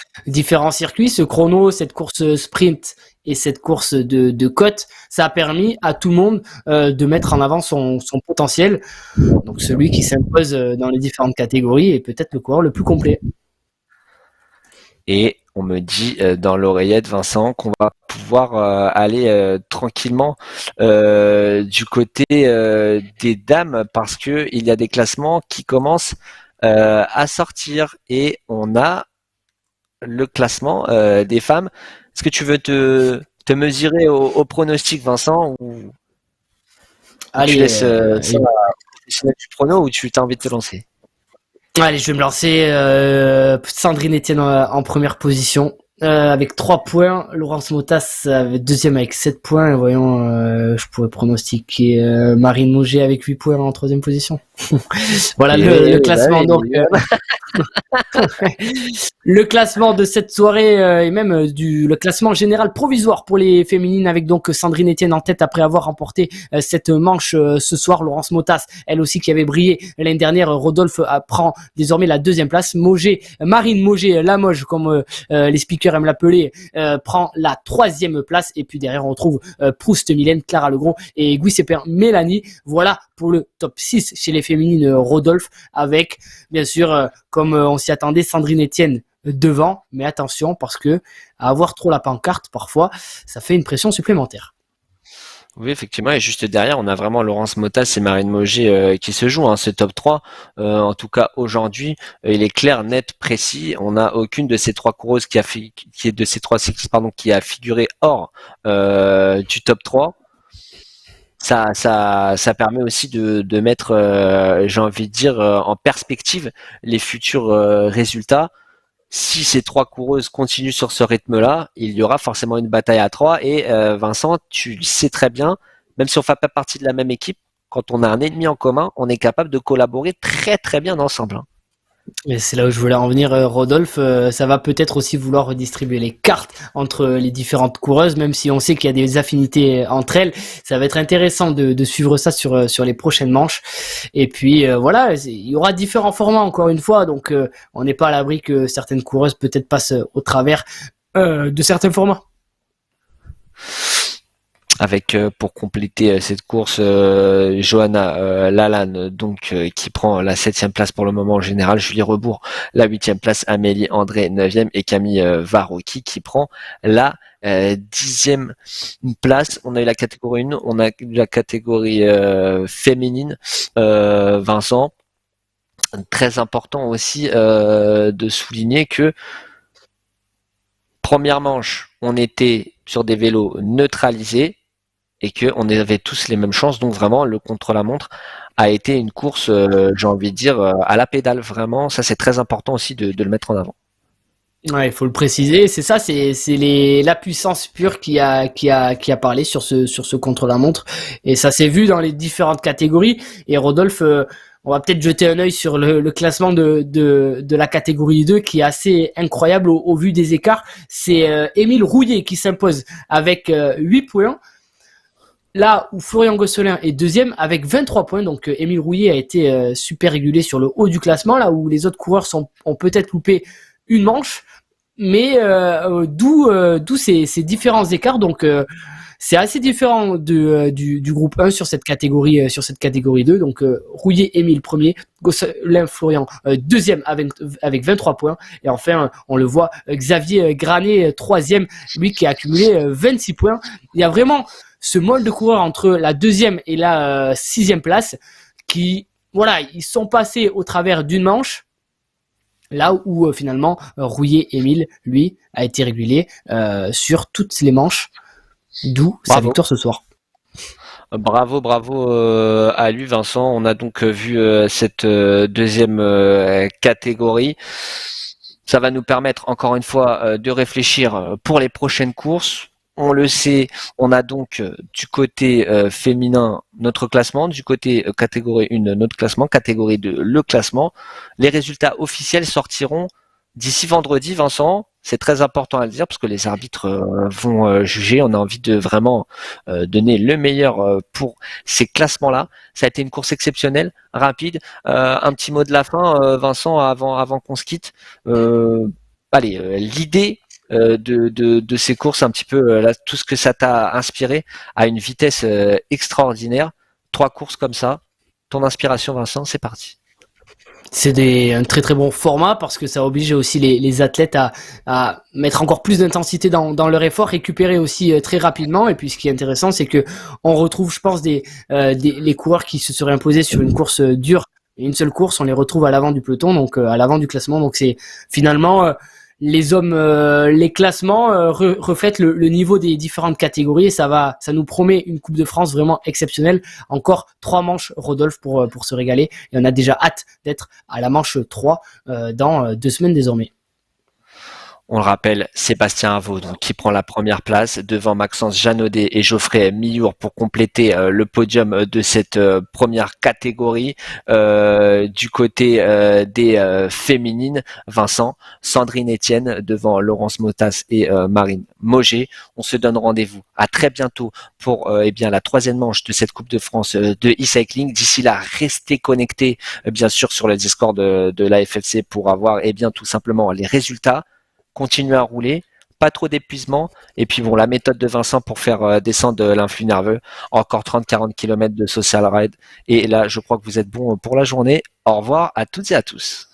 S2: circuits, ce chrono, cette course sprint et cette course de côte, ça a permis à tout le monde de mettre en avant son potentiel. Donc celui qui s'impose dans les différentes catégories est peut-être le coureur le plus complet.
S1: Et on me dit dans l'oreillette, Vincent, qu'on va pouvoir aller tranquillement du côté des dames parce que il y a des classements qui commencent à sortir et on a le classement des femmes. Est-ce que tu veux te mesurer au pronostic, Vincent, ou
S2: Allez,
S1: tu laisses ça du prono ou tu t'as envie de te lancer?
S2: Allez, je vais me lancer. Sandrine Etienne en première position avec 3 points. Laurence Motas deuxième avec 7 points. Voyons, je pourrais pronostiquer Marine Mauger avec 8 points en troisième position. Voilà le classement. Donc, le classement de cette soirée et même le classement général provisoire pour les féminines avec donc Sandrine Etienne en tête après avoir remporté cette manche ce soir. Laurence Motas, elle aussi qui avait brillé l'année dernière. Rodolphe prend désormais la deuxième place. Marine Mauger, Lamoge comme les speakers aiment l'appeler, prend la 3e place. Et puis derrière on retrouve Proust Mylène, Clara Legros et Guy Sepin Mélanie. Voilà pour le top 6 chez les féminines. Rodolphe avec bien sûr comme on s'y attendait, Sandrine Etienne devant, mais attention parce que à avoir trop la pancarte parfois ça fait une pression supplémentaire.
S1: Oui, effectivement, et juste derrière, on a vraiment Laurence Motas et Marine Mauger qui se jouent, hein, ce top 3. En tout cas, aujourd'hui, il est clair, net, précis. On n'a aucune de ces trois coureuses qui a figuré hors du top 3. Ça permet aussi de mettre, j'ai envie de dire, en perspective les futurs résultats. Si ces trois coureuses continuent sur ce rythme-là, il y aura forcément une bataille à 3. Et Vincent, tu le sais très bien, même si on ne fait pas partie de la même équipe, quand on a un ennemi en commun, on est capable de collaborer très très bien ensemble.
S2: Et c'est là où je voulais en venir, Rodolphe. Ça va peut-être aussi vouloir redistribuer les cartes entre les différentes coureuses, même si on sait qu'il y a des affinités entre elles. Ça va être intéressant de suivre ça sur les prochaines manches. Et puis voilà, il y aura différents formats encore une fois, donc on n'est pas à l'abri que certaines coureuses peut-être passent au travers de certains formats.
S1: Avec pour compléter cette course Johanna Lalanne donc qui prend la 7e place pour le moment en général, Julie Rebourg la 8e place, Amélie André 9e et Camille Varocki qui prend la 10e place. On a eu la catégorie 1, on a eu la catégorie féminine. Vincent, très important aussi de souligner que première manche, on était sur des vélos neutralisés et qu'on avait tous les mêmes chances. Donc vraiment, le contre-la-montre a été une course, j'ai envie de dire, à la pédale. Vraiment, ça c'est très important aussi de le mettre en avant.
S2: Ouais, il faut le préciser. C'est ça, c'est la puissance pure qui a parlé sur ce contre-la-montre. Et ça s'est vu dans les différentes catégories. Et Rodolphe, on va peut-être jeter un œil sur le classement de la catégorie 2 qui est assez incroyable au vu des écarts. C'est Émile Rouillet qui s'impose avec 8 points. Là où Florian Gosselin est deuxième avec 23 points. Donc Émile Rouillet a été super régulier sur le haut du classement, là où les autres coureurs ont peut-être loupé une manche. Mais d'où ces différents écarts. Donc c'est assez différent du groupe 1 sur cette catégorie 2. Donc Rouillet Émile premier, Gosselin Florian deuxième avec 23 points et enfin on le voit Xavier Granet troisième, lui qui a accumulé 26 points. Il y a vraiment ce molde de coureurs entre la deuxième et la sixième place qui, voilà, ils sont passés au travers d'une manche, là où finalement Rouillet-Émile, lui, a été régulier sur toutes les manches, d'où sa victoire ce soir.
S1: Bravo à lui, Vincent. On a donc vu cette deuxième catégorie. Ça va nous permettre encore une fois de réfléchir pour les prochaines courses. On le sait, on a donc du côté féminin notre classement, du côté catégorie 1 notre classement, catégorie 2 le classement. Les résultats officiels sortiront d'ici vendredi, Vincent. C'est très important à le dire parce que les arbitres vont juger. On a envie de vraiment donner le meilleur pour ces classements-là. Ça a été une course exceptionnelle, rapide. Un petit mot de la fin, Vincent, avant qu'on se quitte. L'idée de ces courses, un petit peu là, tout ce que ça t'a inspiré à une vitesse extraordinaire. 3 courses comme ça. Ton inspiration, Vincent, c'est parti.
S2: C'est un très très bon format parce que ça oblige aussi les athlètes à mettre encore plus d'intensité dans leur effort, récupérer aussi très rapidement. Et puis ce qui est intéressant, c'est que on retrouve, je pense, les coureurs qui se seraient imposés sur une course dure. Et une seule course, on les retrouve à l'avant du peloton, donc à l'avant du classement. Donc c'est finalement les hommes, les classements reflètent le niveau des différentes catégories et ça nous promet une Coupe de France vraiment exceptionnelle. Encore 3 manches, Rodolphe, pour se régaler. Et on a déjà hâte d'être à la manche 3 dans 2 semaines désormais.
S1: On le rappelle, Sébastien Avaux, donc, qui prend la première place devant Maxence Janaudet et Geoffrey Millour pour compléter le podium de cette première catégorie. Du côté des féminines, Vincent, Sandrine Etienne devant Laurence Motas et Marine Mauger. On se donne rendez-vous à très bientôt pour la 3e manche de cette Coupe de France de e-cycling. D'ici là, restez connectés bien sûr sur le Discord de la FFC pour avoir tout simplement les résultats. Continuer à rouler, pas trop d'épuisement, et puis la méthode de Vincent pour faire descendre l'influx nerveux, encore 30-40 km de social ride, et là je crois que vous êtes bon pour la journée. Au revoir à toutes et à tous.